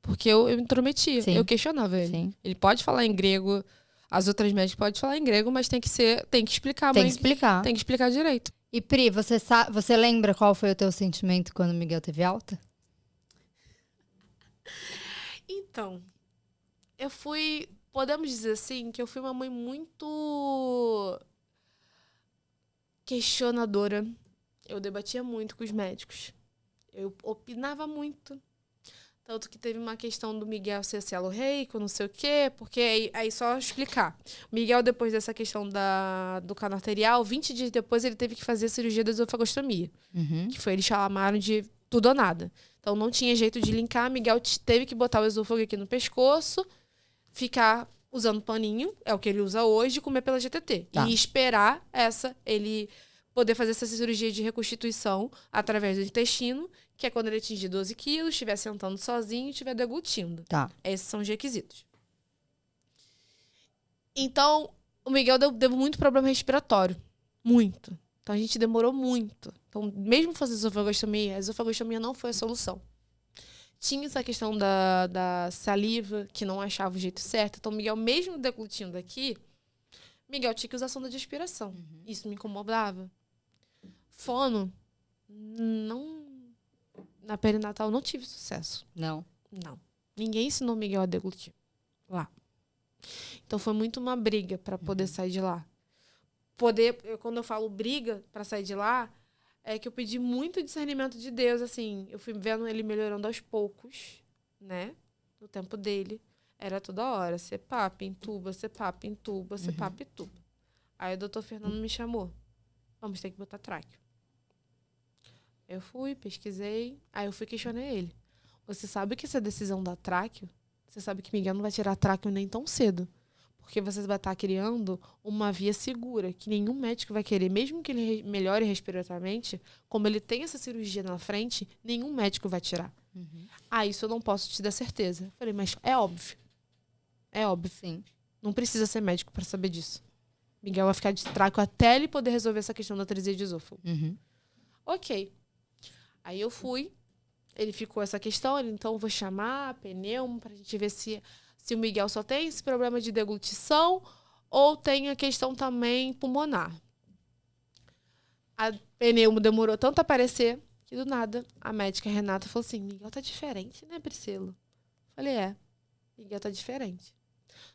Speaker 1: Porque eu me intrometia,
Speaker 2: Sim.
Speaker 1: eu questionava ele.
Speaker 2: Sim.
Speaker 1: Ele pode falar em grego, as outras médicas podem falar em grego, mas tem que explicar.
Speaker 2: Tem que explicar.
Speaker 1: Tem que explicar direito.
Speaker 2: E Pri, você lembra qual foi o teu sentimento quando o Miguel teve alta?
Speaker 1: Então, podemos dizer assim, que eu fui uma mãe muito questionadora. Eu debatia muito com os médicos. Eu opinava muito. Tanto que teve uma questão do Miguel ser celorreico, não sei o quê, porque aí só explicar. O Miguel, depois dessa questão do cano arterial, 20 dias depois ele teve que fazer a cirurgia da esofagostomia. Que foi, eles chamaram de tudo ou nada. Então não tinha jeito de linkar, Miguel teve que botar o esôfago aqui no pescoço, ficar usando paninho, é o que ele usa hoje, e comer pela GTT.
Speaker 2: Tá.
Speaker 1: E esperar ele poder fazer essa cirurgia de reconstituição através do intestino, que é quando ele atingir 12 quilos, estiver sentando sozinho e estiver deglutindo.
Speaker 2: Tá.
Speaker 1: Esses são os requisitos. Então, o Miguel deu muito problema respiratório. Muito. Então, a gente demorou muito. Então, mesmo fazendo esofagostomia, a esofagostomia não foi a solução. Tinha essa questão da saliva, que não achava o jeito certo. Então, o Miguel, mesmo deglutindo aqui, Miguel tinha que usar sonda de aspiração. Isso me incomodava. Fono, na perinatal não tive sucesso.
Speaker 2: Não.
Speaker 1: Ninguém ensinou Miguel a deglutir lá. Então foi muito uma briga para poder sair de lá. Quando eu falo briga para sair de lá, é que eu pedi muito discernimento de Deus, assim. Eu fui vendo ele melhorando aos poucos, né? No tempo dele. Era toda hora. CPAP, entuba, CPAP, entuba, CPAP, entuba. Aí o doutor Fernando me chamou. Vamos ter que botar tráqueo. Eu fui, pesquisei. Aí eu fui questionar ele. Você sabe que essa decisão da tráqueo, você sabe que Miguel não vai tirar tráqueo nem tão cedo. Porque você vai estar criando uma via segura, que nenhum médico vai querer. Mesmo que ele melhore respiratoriamente, como ele tem essa cirurgia na frente, nenhum médico vai tirar. Isso eu não posso te dar certeza. Falei, mas é óbvio. É óbvio.
Speaker 2: Sim.
Speaker 1: Não precisa ser médico para saber disso. Miguel vai ficar de tráqueo até ele poder resolver essa questão da atresia de esôfago. Ok. Aí eu fui. Ele ficou essa questão. Então eu vou chamar a pneumo pra gente ver se o Miguel só tem esse problema de deglutição ou tem a questão também pulmonar. A pneumo demorou tanto a aparecer que do nada a médica Renata falou assim, Miguel tá diferente, né, Priscila? Falei, Miguel tá diferente.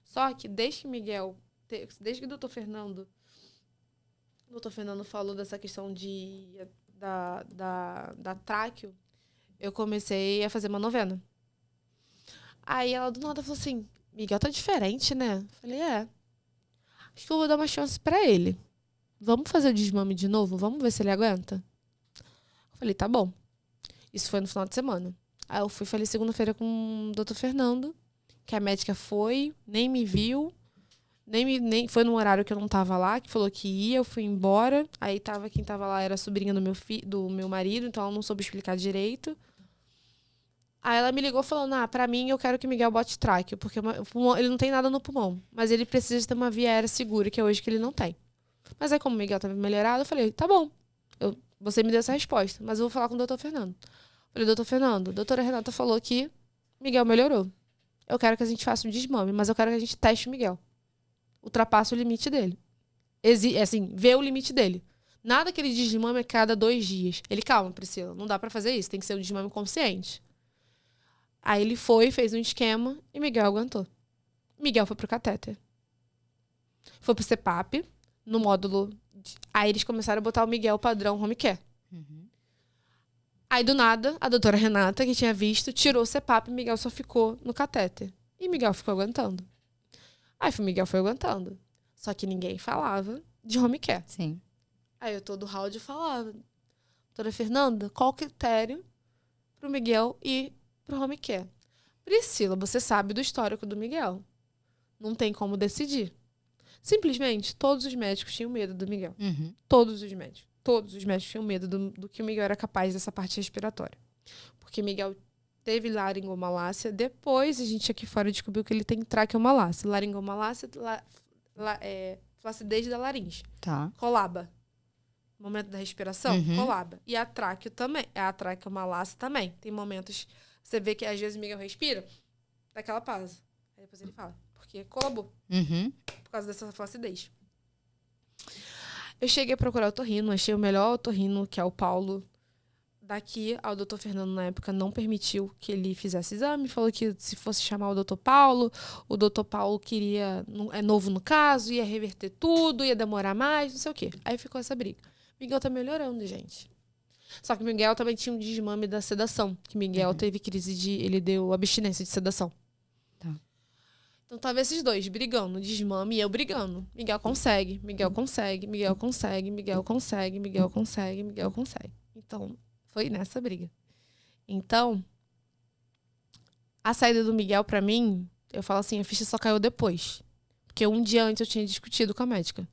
Speaker 1: Só que desde que o doutor Fernando falou dessa questão da tráqueo, eu comecei a fazer uma novena. Aí ela do nada falou assim, Miguel tá diferente, né? Falei, acho que eu vou dar uma chance pra ele. Vamos fazer o desmame de novo? Vamos ver se ele aguenta? Falei, tá bom. Isso foi no final de semana. Aí eu falei segunda-feira com o doutor Fernando, que a médica foi, nem me viu, nem foi num horário que eu não tava lá, que falou que ia, eu fui embora. Aí quem tava lá era a sobrinha do meu marido, então ela não soube explicar direito. Aí ela me ligou falando, pra mim eu quero que Miguel bote tráqueo, porque ele não tem nada no pulmão, mas ele precisa ter uma via aérea segura, que é hoje que ele não tem. Mas aí como o Miguel tava melhorado, eu falei, tá bom, você me deu essa resposta, mas eu vou falar com o doutor Fernando. Falei, doutor Fernando, a doutora Renata falou que Miguel melhorou. Eu quero que a gente faça um desmame, mas eu quero que a gente teste o Miguel. Ultrapassa o limite dele. Vê o limite dele. Nada que ele desmame a cada 2 dias. Ele, calma, Priscila, não dá pra fazer isso, tem que ser um desmame consciente. Aí ele fez um esquema e Miguel aguentou. Miguel foi pro catéter. Foi pro CPAP, no módulo. Aí eles começaram a botar o Miguel padrão home care. Aí do nada, a doutora Renata, que tinha visto, tirou o CPAP e Miguel só ficou no catéter. E Miguel ficou aguentando. Aí o Miguel foi aguentando. Só que ninguém falava de home care.
Speaker 2: Sim.
Speaker 1: Aí eu todo round falava, doutora Fernanda, qual o critério pro Miguel ir pro home care? Priscila, você sabe do histórico do Miguel. Não tem como decidir. Simplesmente, todos os médicos tinham medo do Miguel. Todos os médicos. Todos os médicos tinham medo do que o Miguel era capaz dessa parte respiratória. Porque Miguel teve laringomalácia. Depois, a gente aqui fora descobriu que ele tem traqueomalácia. Laringomalácia flacidez da laringe.
Speaker 2: Tá.
Speaker 1: Colaba. Momento da respiração, colaba. E a tráqueo também. A tráqueo malaça também. Tem momentos... Você vê que às vezes o Miguel respira, dá aquela pausa. Aí depois ele fala. Porque colabou. Por causa dessa flacidez. Eu cheguei a procurar o otorrino. Achei o melhor otorrino, que é o Paulo. Daqui, o doutor Fernando, na época, não permitiu que ele fizesse exame. Falou que se fosse chamar o doutor Paulo queria... É novo no caso, ia reverter tudo, ia demorar mais, não sei o quê. Aí ficou essa briga. Miguel tá melhorando, gente. Só que Miguel também tinha um desmame da sedação. Que Miguel teve crise de... Ele deu abstinência de sedação.
Speaker 2: Tá.
Speaker 1: Então tava esses dois brigando. Desmame e eu brigando. Miguel consegue, Miguel consegue, Miguel consegue, Miguel consegue, Miguel consegue, Miguel consegue. Então... Foi nessa briga. Então, a saída do Miguel, pra mim, eu falo assim, a ficha só caiu depois. Porque um dia antes eu tinha discutido com a médica.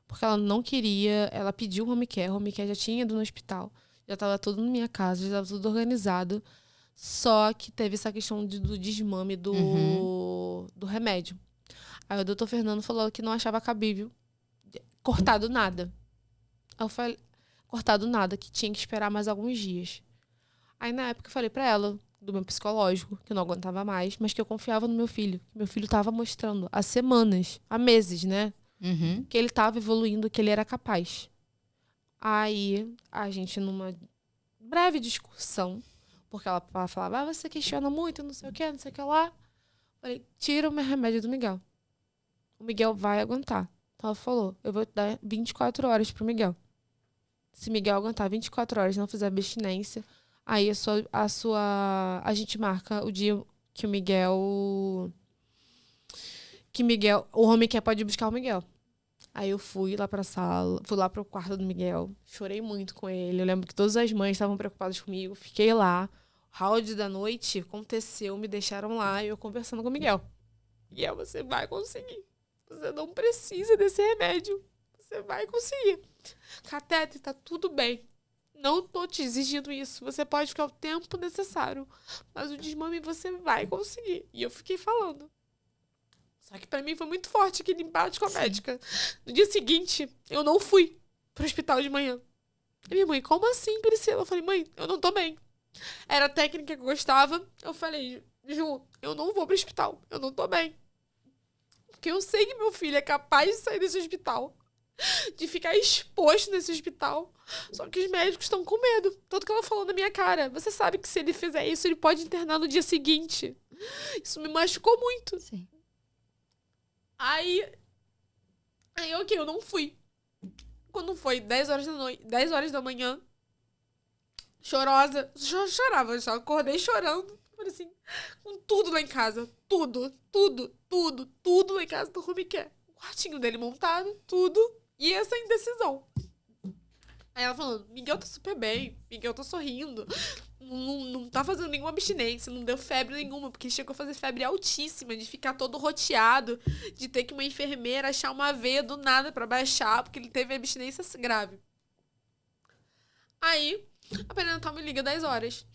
Speaker 1: Porque ela não queria, ela pediu o home care já tinha ido no hospital, já tava tudo na minha casa, já tava tudo organizado. Só que teve essa questão do desmame do remédio. Aí o doutor Fernando falou que não achava cabível cortado nada. Aí eu falei... cortado nada, que tinha que esperar mais alguns dias. Aí, na época, eu falei pra ela, do meu psicológico, que eu não aguentava mais, mas que eu confiava no meu filho. Que meu filho tava mostrando há semanas, há meses, né? Que ele tava evoluindo, que ele era capaz. Aí, a gente, numa breve discussão, porque ela falava, você questiona muito, não sei o que lá. Falei, tira o meu remédio do Miguel. O Miguel vai aguentar. Então, ela falou, eu vou dar 24 horas pro Miguel. Se Miguel aguentar 24 horas e não fizer abstinência, aí a gente marca o dia que o Miguel... o home care pode buscar o Miguel. Aí eu fui lá pra sala, fui lá pro quarto do Miguel, chorei muito com ele. Eu lembro que todas as mães estavam preocupadas comigo, fiquei lá. Round da noite aconteceu, me deixaram lá e eu conversando com o Miguel. Miguel, você vai conseguir. Você não precisa desse remédio. Você vai conseguir. Cateter, tá tudo bem. Não tô te exigindo isso. Você pode ficar o tempo necessário. Mas o desmame você vai conseguir. E eu fiquei falando. Só que pra mim foi muito forte aquele embate com a médica. No dia seguinte, eu não fui pro hospital de manhã. E minha mãe, como assim, Priscila? Eu falei, mãe, eu não tô bem. Era a técnica que eu gostava. Eu falei, Ju, eu não vou pro hospital. Eu não tô bem. Porque eu sei que meu filho é capaz de sair desse hospital. De ficar exposto nesse hospital. Só que os médicos estão com medo. Tanto que ela falou na minha cara. Você sabe que se ele fizer isso, ele pode internar no dia seguinte. Isso me machucou muito.
Speaker 2: Sim.
Speaker 1: Aí, ok, eu não fui. Quando foi 10 horas da noite, 10 horas da manhã, chorosa, chorava, já acordei chorando. Assim, com tudo lá em casa. Tudo lá em casa do home care. O quartinho dele montado, tudo. E essa indecisão. Aí ela falando, Miguel tá super bem, Miguel tá sorrindo, não tá fazendo nenhuma abstinência, não deu febre nenhuma, porque chegou a fazer febre altíssima, de ficar todo roteado, de ter que uma enfermeira achar uma veia do nada pra baixar, porque ele teve abstinência grave. Aí, a perinatal me liga 10 horas.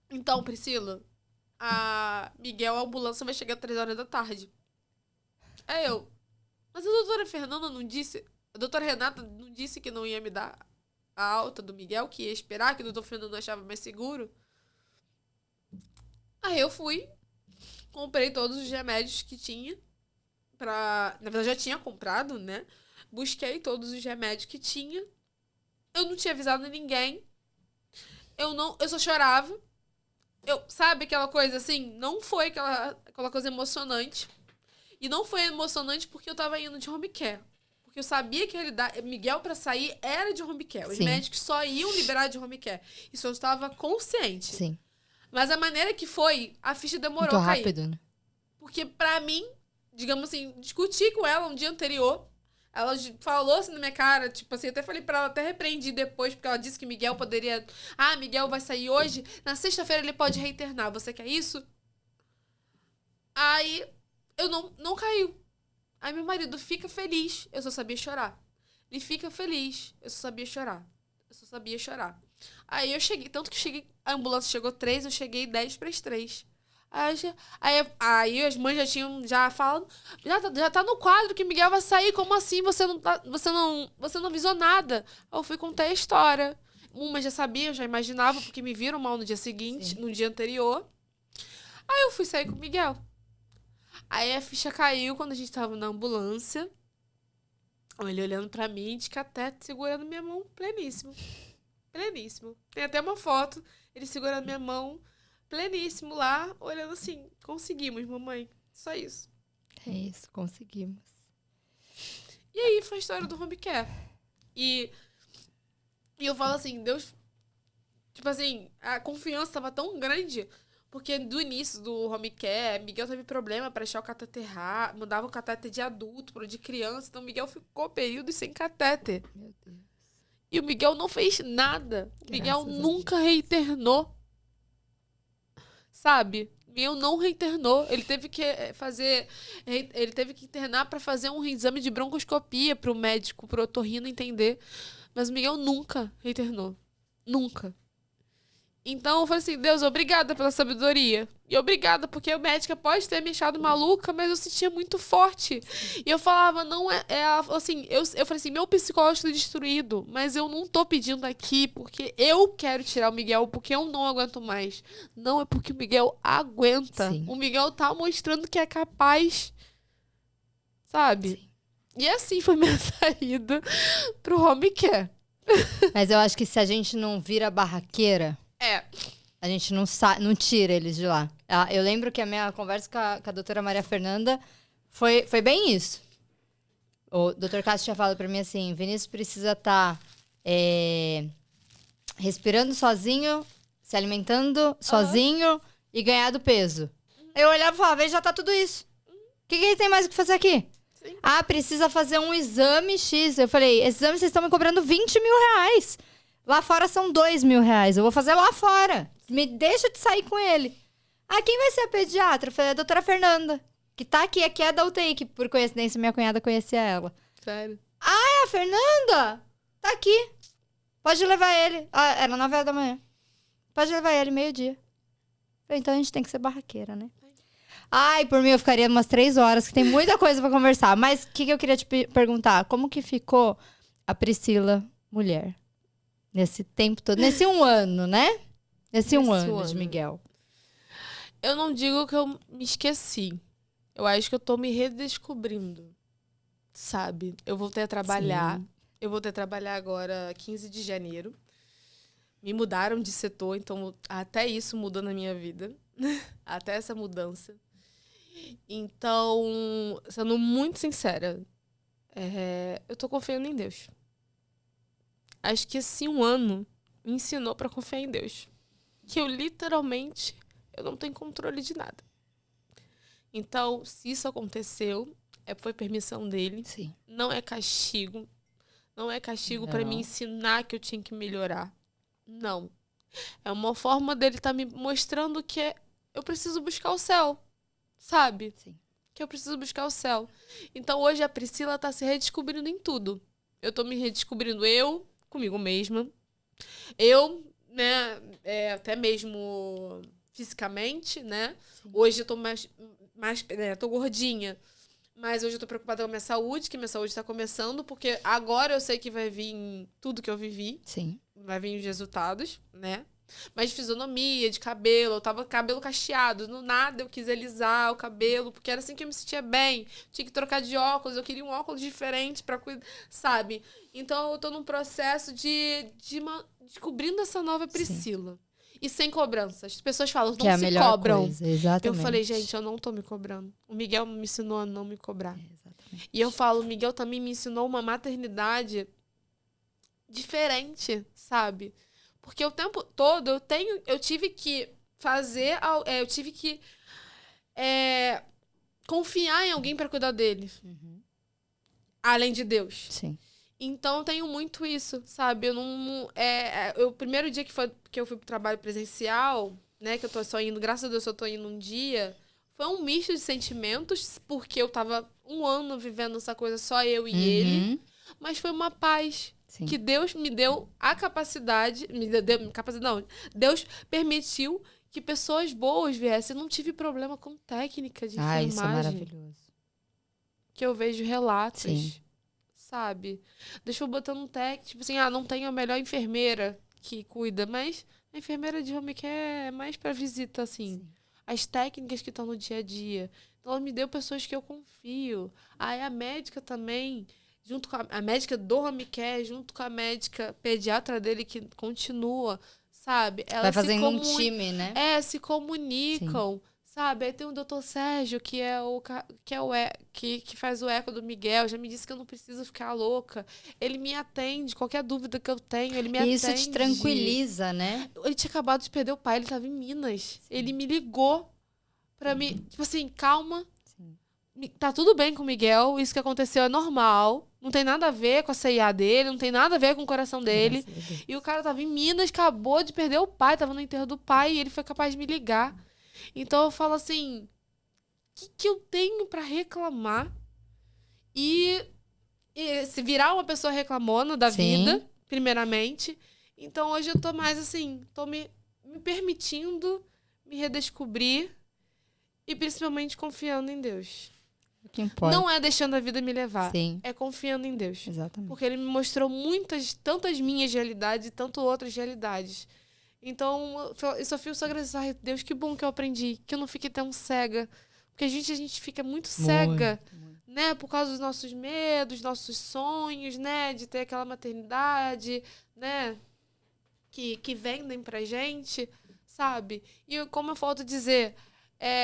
Speaker 1: Então, Priscila, a ambulância vai chegar às 3 horas da tarde. Aí eu, mas a doutora Fernanda não disse... A doutora Renata não disse que não ia me dar a alta do Miguel, que ia esperar, que o doutor Fernando achava mais seguro? Aí eu fui, comprei todos os remédios que tinha. Na verdade, já tinha comprado, né? Busquei todos os remédios que tinha. Eu não tinha avisado ninguém. Eu só chorava. Sabe aquela coisa assim? Não foi aquela coisa emocionante. E não foi emocionante porque eu tava indo de home care. Porque eu sabia que a realidade... Miguel, pra sair, era de home care. Os
Speaker 2: Sim.
Speaker 1: médicos só iam liberar de home care. Isso eu estava consciente.
Speaker 2: Sim.
Speaker 1: Mas a maneira que foi, a ficha demorou
Speaker 2: muito
Speaker 1: a cair.
Speaker 2: rápido, né?
Speaker 1: Porque pra mim, digamos assim, discuti com ela um dia anterior. Ela falou assim na minha cara, tipo assim, até falei pra ela, até repreendi depois, porque ela disse que Miguel poderia... Ah, Miguel vai sair hoje, na sexta-feira ele pode reinternar. Você quer isso? Aí, eu não caiu. Aí meu marido fica feliz, eu só sabia chorar. Ele fica feliz, eu só sabia chorar. Aí eu cheguei, tanto que a ambulância chegou 3, eu cheguei 10 para as 3.
Speaker 3: Aí as mães já tinham falado, já tá no quadro que Miguel vai sair, como assim? Você não avisou nada. Aí eu fui contar a história. Uma já sabia, eu já imaginava, porque me viram mal no dia seguinte, no dia anterior. Aí eu fui sair com o Miguel. Aí a ficha caiu quando a gente tava na ambulância. Ele olhando pra mim, de catete, segurando minha mão, pleníssimo. Pleníssimo. Tem até uma foto, ele segurando minha mão, pleníssimo lá, olhando assim. Conseguimos, mamãe. Só isso.
Speaker 2: É isso, conseguimos.
Speaker 3: E aí foi a história do home care. E eu falo assim, Deus... Tipo assim, a confiança tava tão grande... Porque do início do home care, Miguel teve problema para achar o catéter errado, mudava o catéter de adulto para o de criança, então Miguel ficou períodos sem catéter.
Speaker 2: Meu Deus.
Speaker 3: E o Miguel não fez nada. O Miguel nunca reinternou. Sabe? Miguel não reinternou. Ele teve que internar para fazer um exame de broncoscopia para o médico, para o otorrino entender. Mas o Miguel nunca reinternou. Nunca. Então eu falei assim, Deus, obrigada pela sabedoria. E obrigada, porque a médica pode ter me achado maluca, mas eu sentia muito forte. E eu falava, não assim, eu falei assim, meu psicológico está destruído, mas eu não tô pedindo aqui porque eu quero tirar o Miguel, porque eu não aguento mais. Não, é porque o Miguel aguenta. Sim. O Miguel tá mostrando que é capaz. Sabe? Sim. E assim foi minha saída pro home care.
Speaker 2: Mas eu acho que se a gente não vira barraqueira... A gente não tira eles de lá. Eu lembro que a minha conversa com a doutora Maria Fernanda foi bem isso. O doutor Cássio tinha falado pra mim assim, Vinícius precisa estar respirando sozinho, se alimentando sozinho e ganhar do peso. Eu olhava e falava, ele já tá tudo isso. O que ele tem mais o que fazer aqui? Sim. Precisa fazer um exame X. Eu falei, esse exame vocês estão me cobrando 20 mil reais. Lá fora são 2 mil reais. Eu vou fazer lá fora. Me deixa de sair com ele. Quem vai ser a pediatra? Eu falei, a doutora Fernanda. Que tá aqui é da UTI. Que por coincidência minha cunhada conhecia ela.
Speaker 3: Sério?
Speaker 2: É a Fernanda? Tá aqui. Pode levar ele. Era 9 horas da manhã. Pode levar ele, meio-dia. Falei, então a gente tem que ser barraqueira, né? Por mim eu ficaria umas 3 horas. Que tem muita coisa pra conversar. Mas o que eu queria te perguntar? Como que ficou a Priscila mulher? Nesse tempo todo. Nesse 1 ano, né? Nesse um ano de Miguel.
Speaker 3: Eu não digo que eu me esqueci. Eu acho que eu tô me redescobrindo. Sabe? Eu voltei a trabalhar. Sim. Eu voltei a trabalhar agora 15 de janeiro. Me mudaram de setor, então até isso mudou na minha vida. Até essa mudança. Então, sendo muito sincera, eu tô confiando em Deus. Acho que esse 1 ano me ensinou pra confiar em Deus. Que eu literalmente, eu não tenho controle de nada. Então, se isso aconteceu, foi permissão dele.
Speaker 2: Sim.
Speaker 3: Não é castigo. Não é castigo pra me ensinar que eu tinha que melhorar. Não. É uma forma dele estar me mostrando que eu preciso buscar o céu. Sabe?
Speaker 2: Sim.
Speaker 3: Que eu preciso buscar o céu. Então, hoje a Priscila tá se redescobrindo em tudo. Eu tô me redescobrindo comigo mesma. Eu, né, até mesmo fisicamente, né? Sim. Hoje eu tô mais tô gordinha. Mas hoje eu tô preocupada com a minha saúde, que minha saúde tá começando, porque agora eu sei que vai vir tudo que eu vivi.
Speaker 2: Sim.
Speaker 3: Vai vir os resultados, né? Mas de fisionomia, de cabelo, eu tava com cabelo cacheado. No nada eu quis alisar o cabelo, porque era assim que eu me sentia bem. Tinha que trocar de óculos, eu queria um óculos diferente pra cuidar, sabe? Então eu tô num processo de descobrindo essa nova Priscila. Sim. E sem cobrança. As pessoas falam, não se cobram.
Speaker 2: Coisa, exatamente.
Speaker 3: Eu falei, gente, eu não tô me cobrando. O Miguel me ensinou a não me cobrar. Exatamente. E eu falo, o Miguel também me ensinou uma maternidade diferente, sabe? Porque o tempo todo eu tive que confiar em alguém para cuidar dele.
Speaker 2: Uhum.
Speaker 3: Além de Deus.
Speaker 2: Sim.
Speaker 3: Então eu tenho muito isso, sabe? O primeiro dia que eu fui pro trabalho presencial, né? Que eu tô só indo, graças a Deus eu tô indo um dia. Foi um misto de sentimentos, porque eu tava 1 ano vivendo essa coisa só eu e ele. Mas foi uma paz. Sim. Que Deus me deu a capacidade... Deus permitiu que pessoas boas viessem. Eu não tive problema com técnica de enfermagem.
Speaker 2: Isso é maravilhoso.
Speaker 3: Que eu vejo relatos,
Speaker 2: Sim.
Speaker 3: sabe? Deixa eu botar um técnico, tipo assim, não tem a melhor enfermeira que cuida, mas a enfermeira de home care é mais pra visita, assim. Sim. As técnicas que estão no dia a dia. Então, ela me deu pessoas que eu confio. Aí a médica também, junto com a médica do home care, junto com a médica pediatra dele, que continua, sabe? Elas
Speaker 2: vai fazendo um time, né?
Speaker 3: Se comunicam. Sim. Sabe? Aí tem o Dr. Sérgio, que faz o eco do Miguel. Já me disse que eu não preciso ficar louca. Ele me atende. Qualquer dúvida que eu tenho, ele me atende.
Speaker 2: Isso te tranquiliza, né?
Speaker 3: Ele tinha acabado de perder o pai. Ele estava em Minas. Sim. Ele me ligou pra mim. Tipo assim, calma. Sim. Tá tudo bem com o Miguel. Isso que aconteceu é normal. Não tem nada a ver com a CIA dele. Não tem nada a ver com o coração dele. E o cara tava em Minas, acabou de perder o pai. Tava no enterro do pai. E ele foi capaz de me ligar. Então eu falo assim, o que eu tenho pra reclamar? E se virar uma pessoa reclamona da
Speaker 2: Sim.
Speaker 3: vida, primeiramente. Então hoje eu tô mais assim, tô me permitindo me redescobrir e principalmente confiando em Deus.
Speaker 2: O que importa.
Speaker 3: Não é deixando a vida me levar,
Speaker 2: Sim.
Speaker 3: é confiando em Deus.
Speaker 2: Exatamente.
Speaker 3: Porque ele me mostrou tantas minhas realidades e tanto outras realidades. Então, eu só fui agradecer a Deus, que bom que eu aprendi, que eu não fiquei tão cega. Porque a gente fica muito cega, né? Por causa dos nossos medos, nossos sonhos, né? De ter aquela maternidade, né? Que vendem pra gente, sabe? E como eu volto a dizer,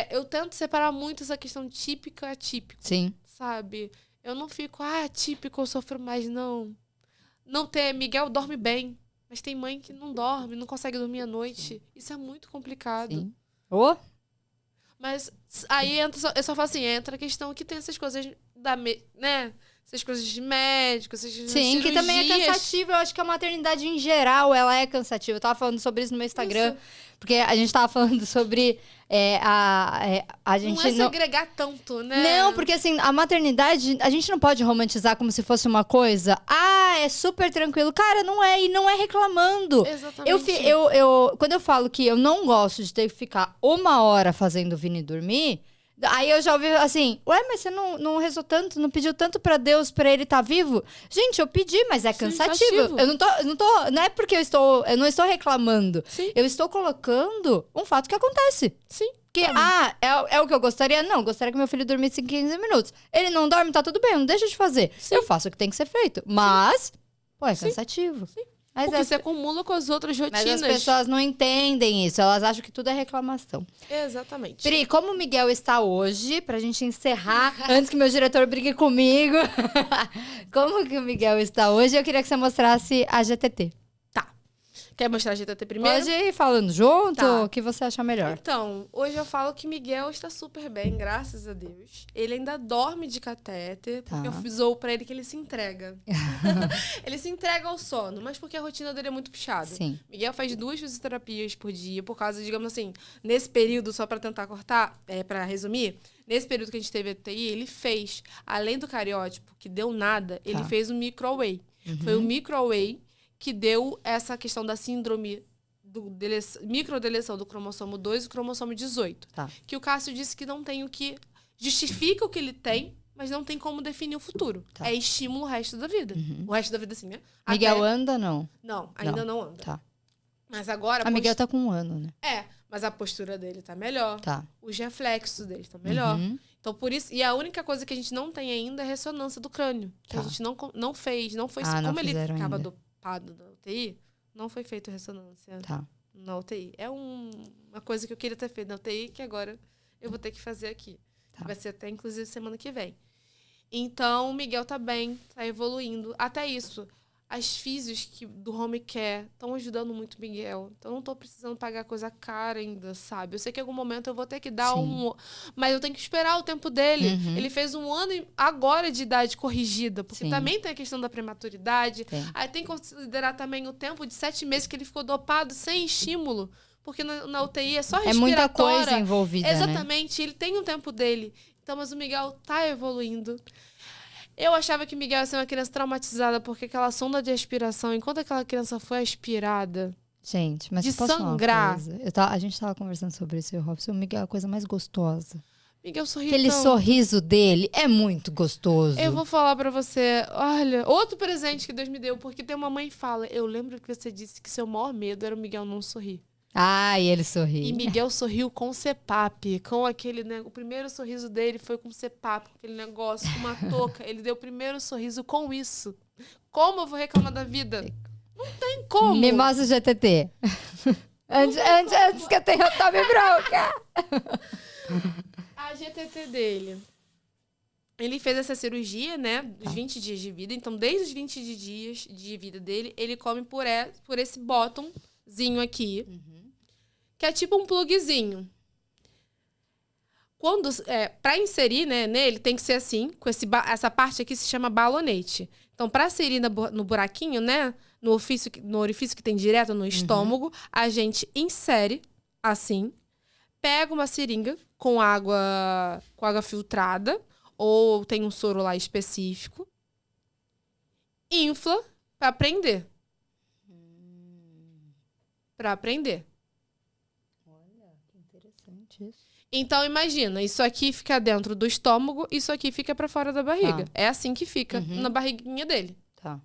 Speaker 3: eu tento separar muito essa questão típica atípica.
Speaker 2: Sim.
Speaker 3: Sabe? Eu não fico, típico, eu sofro mais, não. Não ter, Miguel dorme bem. Mas tem mãe que não dorme, não consegue dormir à noite. Isso é muito complicado.
Speaker 2: Sim.
Speaker 3: Mas aí eu só falo assim, entra a questão que tem essas coisas né? Essas coisas de médico, essas
Speaker 2: Sim, que também é cansativo. Eu acho que a maternidade em geral, ela é cansativa. Eu tava falando sobre isso no meu Instagram. Isso. Porque a gente tava falando sobre a gente
Speaker 3: não é se agregar tanto, né?
Speaker 2: Não, porque assim, a maternidade, a gente não pode romantizar como se fosse uma coisa. É super tranquilo. Cara, não é, e não é reclamando.
Speaker 3: Exatamente.
Speaker 2: Quando eu falo que eu não gosto de ter que ficar 1 hora fazendo o Vini dormir, aí eu já ouvi assim, mas você não rezou tanto, não pediu tanto pra Deus, pra ele estar vivo? Gente, eu pedi, mas é cansativo. Eu não é porque eu não estou reclamando.
Speaker 3: Sim.
Speaker 2: Eu estou colocando um fato que acontece.
Speaker 3: Sim.
Speaker 2: Que, é o que eu gostaria? Não, gostaria que meu filho dormisse em 15 minutos. Ele não dorme, tá tudo bem, não deixa de fazer.
Speaker 3: Sim.
Speaker 2: Eu faço o que tem que ser feito. Mas, é cansativo.
Speaker 3: Sim. Mas porque você acumula com as outras rotinas.
Speaker 2: Mas as pessoas não entendem isso. Elas acham que tudo é reclamação.
Speaker 3: Exatamente.
Speaker 2: Pri, como o Miguel está hoje, pra gente encerrar, antes que meu diretor brigue comigo, como que o Miguel está hoje, eu queria que você mostrasse a GTT.
Speaker 3: Tá. Quer mostrar a GTT primeiro?
Speaker 2: Pode ir falando junto, o que você acha melhor.
Speaker 3: Então, hoje eu falo que Miguel está super bem, graças a Deus. Ele ainda dorme de catéter, porque eu fisou pra ele que ele se entrega. Ele se entrega ao sono, mas porque a rotina dele é muito puxada.
Speaker 2: Sim.
Speaker 3: Miguel faz 2 fisioterapias por dia, por causa, digamos assim, nesse período, só pra tentar cortar, pra resumir, nesse período que a gente teve a TI, ele fez, além do cariótipo, que deu nada, ele fez o microway. Foi o microway que deu essa questão da síndrome microdeleção do cromossomo 2 e cromossomo 18. Que o Cássio disse que não tem o que... Justifica o que ele tem, mas não tem como definir o futuro. É estímulo o resto da vida. O resto da vida, assim, né?
Speaker 2: Miguel anda, não?
Speaker 3: Não, ainda não anda. Mas agora...
Speaker 2: Miguel tá com 1 ano, né?
Speaker 3: Mas a postura dele tá melhor. Os reflexos dele estão melhor. Então, por isso... E a única coisa que a gente não tem ainda é a ressonância do crânio. Que a gente não fez. Não foi... como ele ficava dopado da UTI, não foi feito ressonância na UTI. É uma coisa que eu queria ter feito na UTI, que agora eu vou ter que fazer aqui. Vai ser até, inclusive, semana que vem. Então, o Miguel tá bem, tá evoluindo. Até isso, as físios do home care estão ajudando muito o Miguel. Então, eu não tô precisando pagar coisa cara ainda, sabe? Eu sei que em algum momento eu vou ter que dar mas eu tenho que esperar o tempo dele. Ele fez 1 ano agora de idade corrigida, porque também tem a questão da prematuridade. Aí tem que considerar também o tempo de 7 meses que ele ficou dopado sem estímulo. Porque na UTI é só respiratória.
Speaker 2: É muita coisa envolvida,
Speaker 3: Exatamente. Ele tem o tempo dele. Então, mas o Miguel tá evoluindo. Eu achava que Miguel ia ser uma criança traumatizada, porque aquela sonda de aspiração, enquanto aquela criança foi aspirada,
Speaker 2: Gente, mas
Speaker 3: de
Speaker 2: posso falar uma
Speaker 3: sangrar.
Speaker 2: coisa? A gente tava conversando sobre isso, Robson. O Miguel é a coisa mais gostosa.
Speaker 3: Miguel sorri
Speaker 2: Aquele
Speaker 3: tanto.
Speaker 2: sorriso dele é muito gostoso.
Speaker 3: Eu vou falar pra você, olha, outro presente que Deus me deu, porque tem uma mãe que fala, eu lembro que você disse que seu maior medo era o Miguel não sorrir.
Speaker 2: Ah, e ele sorri.
Speaker 3: E Miguel sorriu com CPAP, com aquele, né, o primeiro sorriso dele foi com CPAP, com aquele negócio, com uma touca. Ele deu o primeiro sorriso com isso. Como eu vou reclamar da vida? Não tem como.
Speaker 2: Me mostra o GTT. antes que eu tome bronca.
Speaker 3: A GTT dele. Ele fez essa cirurgia, né, dos 20 dias de vida. Então, desde os 20 dias de vida dele, ele come por esse bottomzinho aqui, que é tipo um plugzinho. Para inserir, né, nele, tem que ser assim, com essa parte aqui se chama balonete. Então, para inserir no buraquinho, né, no orifício que tem direto no estômago, a gente insere assim, pega uma seringa com água filtrada, ou tem um soro lá específico, infla para prender. Para prender.
Speaker 2: Olha, que interessante isso.
Speaker 3: Então, imagina, isso aqui fica dentro do estômago, isso aqui fica para fora da barriga.
Speaker 2: Tá.
Speaker 3: É assim que fica na barriguinha dele.
Speaker 2: Tá.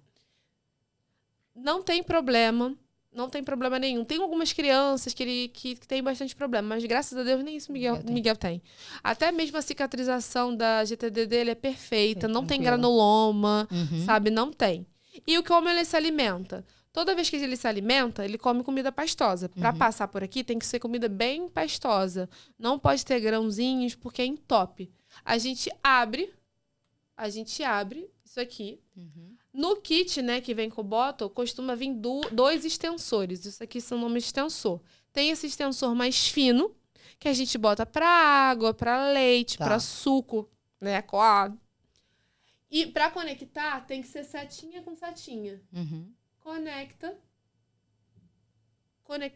Speaker 3: Não tem problema. Não tem problema nenhum. Tem algumas crianças que têm bastante problema, mas graças a Deus nem isso Miguel tem. Até mesmo a cicatrização da GTD dele é perfeita, não tem granuloma, sabe? Não tem. E como ele se alimenta? Toda vez que ele se alimenta, ele come comida pastosa. Para passar por aqui, tem que ser comida bem pastosa. Não pode ter grãozinhos, porque entope. A gente abre isso aqui. No kit, né, que vem com o bottle, costuma vir 2 extensores. Isso aqui são nome de extensor. Tem esse extensor mais fino, que a gente bota para água, para leite, para suco, né, coado. E para conectar, tem que ser setinha com setinha. Conecta.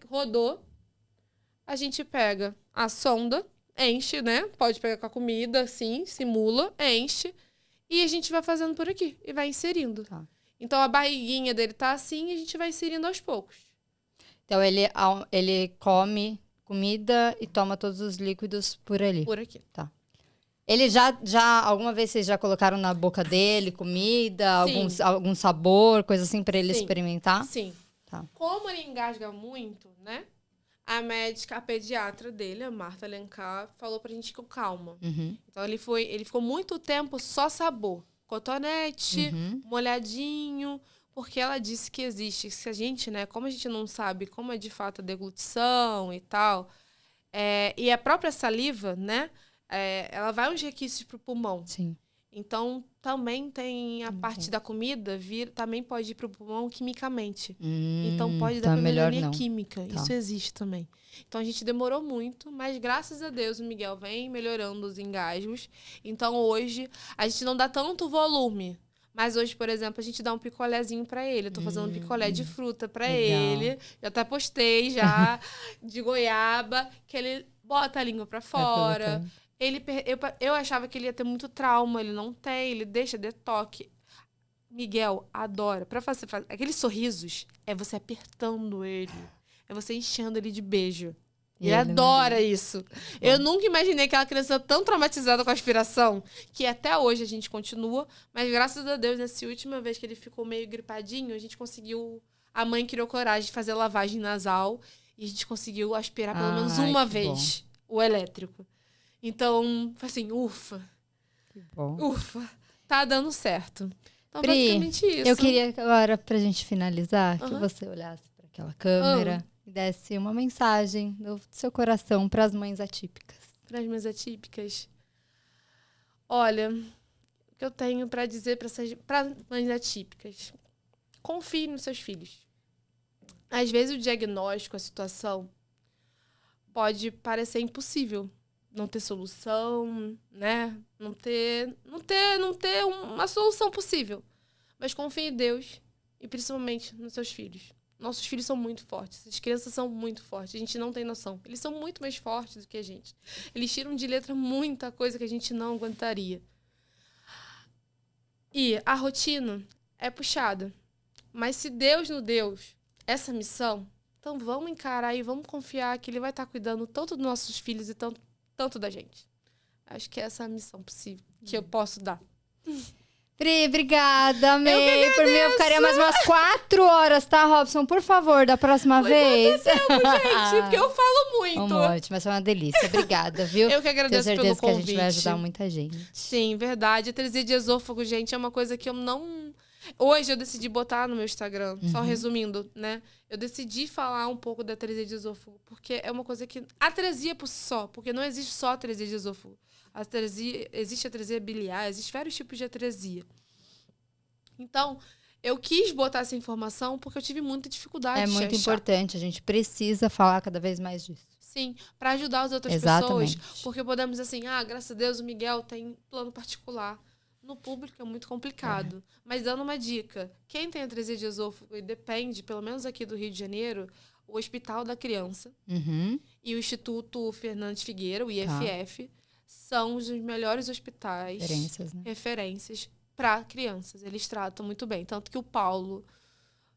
Speaker 3: Rodou. A gente pega a sonda, enche, né? Pode pegar com a comida, assim, simula, enche. E a gente vai fazendo por aqui. E vai inserindo. Tá. Então, a barriguinha dele tá assim e a gente vai inserindo aos poucos.
Speaker 2: Então, ele come comida e toma todos os líquidos por ali.
Speaker 3: Por aqui.
Speaker 2: Tá. Ele alguma vez vocês já colocaram na boca dele comida, algum sabor, coisa assim, pra ele experimentar?
Speaker 3: Sim. Tá. Como ele engasga muito, né? A pediatra dele, a Marta Alencar, falou pra gente com calma. Então, ele ficou muito tempo só sabor. Cotonete, molhadinho, porque ela disse que existe. Se a gente, né, como a gente não sabe como é de fato a deglutição e tal, e a própria saliva, né, ela vai uns requisitos pro pulmão.
Speaker 2: Sim.
Speaker 3: Então, também tem a parte da comida, também pode ir pro pulmão quimicamente. Então, pode dar pneumonia química. Tá. Isso existe também. Então, a gente demorou muito, mas graças a Deus o Miguel vem melhorando os engasgos. Então, hoje, a gente não dá tanto volume. Mas hoje, por exemplo, a gente dá um picolézinho pra ele. Eu tô fazendo um picolé de fruta pra ele. Eu até postei já, de goiaba, que ele bota a língua pra fora. Eu achava que ele ia ter muito trauma, ele não tem, ele deixa detoque. Miguel adora. Pra fazer aqueles sorrisos, é você apertando ele, é você enchendo ele de beijo. Ele adora isso. Eu nunca imaginei aquela criança tão traumatizada com a aspiração, que até hoje a gente continua, mas graças a Deus, nessa última vez que ele ficou meio gripadinho, a gente conseguiu... A mãe criou coragem de fazer lavagem nasal e a gente conseguiu aspirar pelo menos uma vez o elétrico. Então, assim, ufa.
Speaker 2: Que bom.
Speaker 3: Ufa. Tá dando certo. Então,
Speaker 2: Pri,
Speaker 3: basicamente isso.
Speaker 2: Eu queria agora, pra gente finalizar, que você olhasse para aquela câmera e desse uma mensagem do seu coração para as mães atípicas.
Speaker 3: Para as mães atípicas. Olha, o que eu tenho para dizer para mães atípicas. Confie nos seus filhos. Às vezes o diagnóstico, a situação, pode parecer impossível. Não ter solução, né? Não ter uma solução possível. Mas confie em Deus e principalmente nos seus filhos. Nossos filhos são muito fortes. As crianças são muito fortes. A gente não tem noção. Eles são muito mais fortes do que a gente. Eles tiram de letra muita coisa que a gente não aguentaria. E a rotina é puxada. Mas se Deus nos deu essa missão,
Speaker 1: Então vamos encarar e vamos confiar que ele vai estar cuidando tanto dos nossos filhos e tanto da gente. Acho que essa é a missão possível que eu posso dar.
Speaker 2: Pri, obrigada, amei. Por mim, eu ficaria mais umas 4 horas, tá, Robson? Por favor, da próxima vez.
Speaker 1: Muito tempo, gente, porque eu falo muito.
Speaker 2: Ótimo, essa é uma delícia. Obrigada, viu?
Speaker 1: Eu que agradeço pelo convite.
Speaker 2: Tenho certeza que a gente vai ajudar muita gente.
Speaker 1: Sim, verdade. Atresia de esôfago, gente, é uma coisa que eu não... Hoje eu decidi botar no meu Instagram, só resumindo, né? Eu decidi falar um pouco da atresia de esôfago, porque é uma coisa que... Atresia por si só, porque não existe só atresia de esôfago. Existe atresia biliar, existe vários tipos de atresia. Então, eu quis botar essa informação porque eu tive muita dificuldade de achar.
Speaker 2: É muito importante, a gente precisa falar cada vez mais disso.
Speaker 1: Sim, para ajudar as outras pessoas. Porque podemos dizer assim, graças a Deus o Miguel tem plano particular. No público é muito complicado. Mas dando uma dica, quem tem atresia de esôfago e depende, pelo menos aqui do Rio de Janeiro, o Hospital da Criança e o Instituto Fernandes Figueira, o IFF, são os melhores hospitais, referências para crianças. Eles tratam muito bem. Tanto que o Paulo,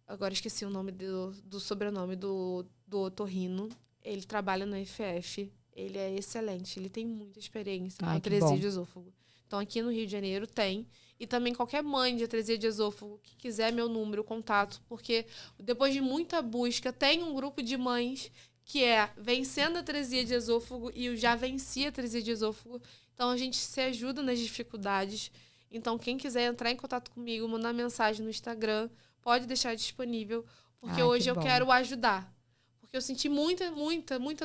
Speaker 1: agora esqueci o nome do sobrenome do otorrino, ele trabalha no IFF. Ele é excelente. Ele tem muita experiência com atresia de esôfago. Então, aqui no Rio de Janeiro tem. E também qualquer mãe de atresia de esôfago que quiser meu número, contato. Porque depois de muita busca, tem um grupo de mães que é Vencendo a Atresia de Esôfago e eu já venci a atresia de esôfago. Então, a gente se ajuda nas dificuldades. Então, quem quiser entrar em contato comigo, mandar mensagem no Instagram, pode deixar disponível. Porque hoje eu quero ajudar. Porque eu senti muita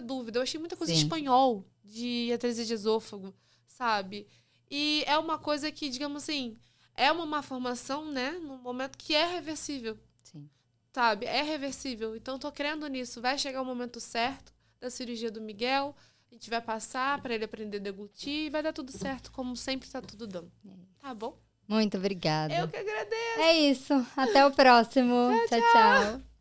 Speaker 1: dúvida. Eu achei muita coisa em espanhol de atresia de esôfago, sabe? E é uma coisa que, digamos assim, é uma má formação, né? Num momento que é reversível.
Speaker 2: Sim.
Speaker 1: Sabe? É reversível. Então, tô crendo nisso. Vai chegar o momento certo da cirurgia do Miguel. A gente vai passar para ele aprender a deglutir e vai dar tudo certo, como sempre tá tudo dando. Tá bom?
Speaker 2: Muito obrigada.
Speaker 1: Eu que agradeço.
Speaker 2: É isso. Até o próximo. Tchau, tchau.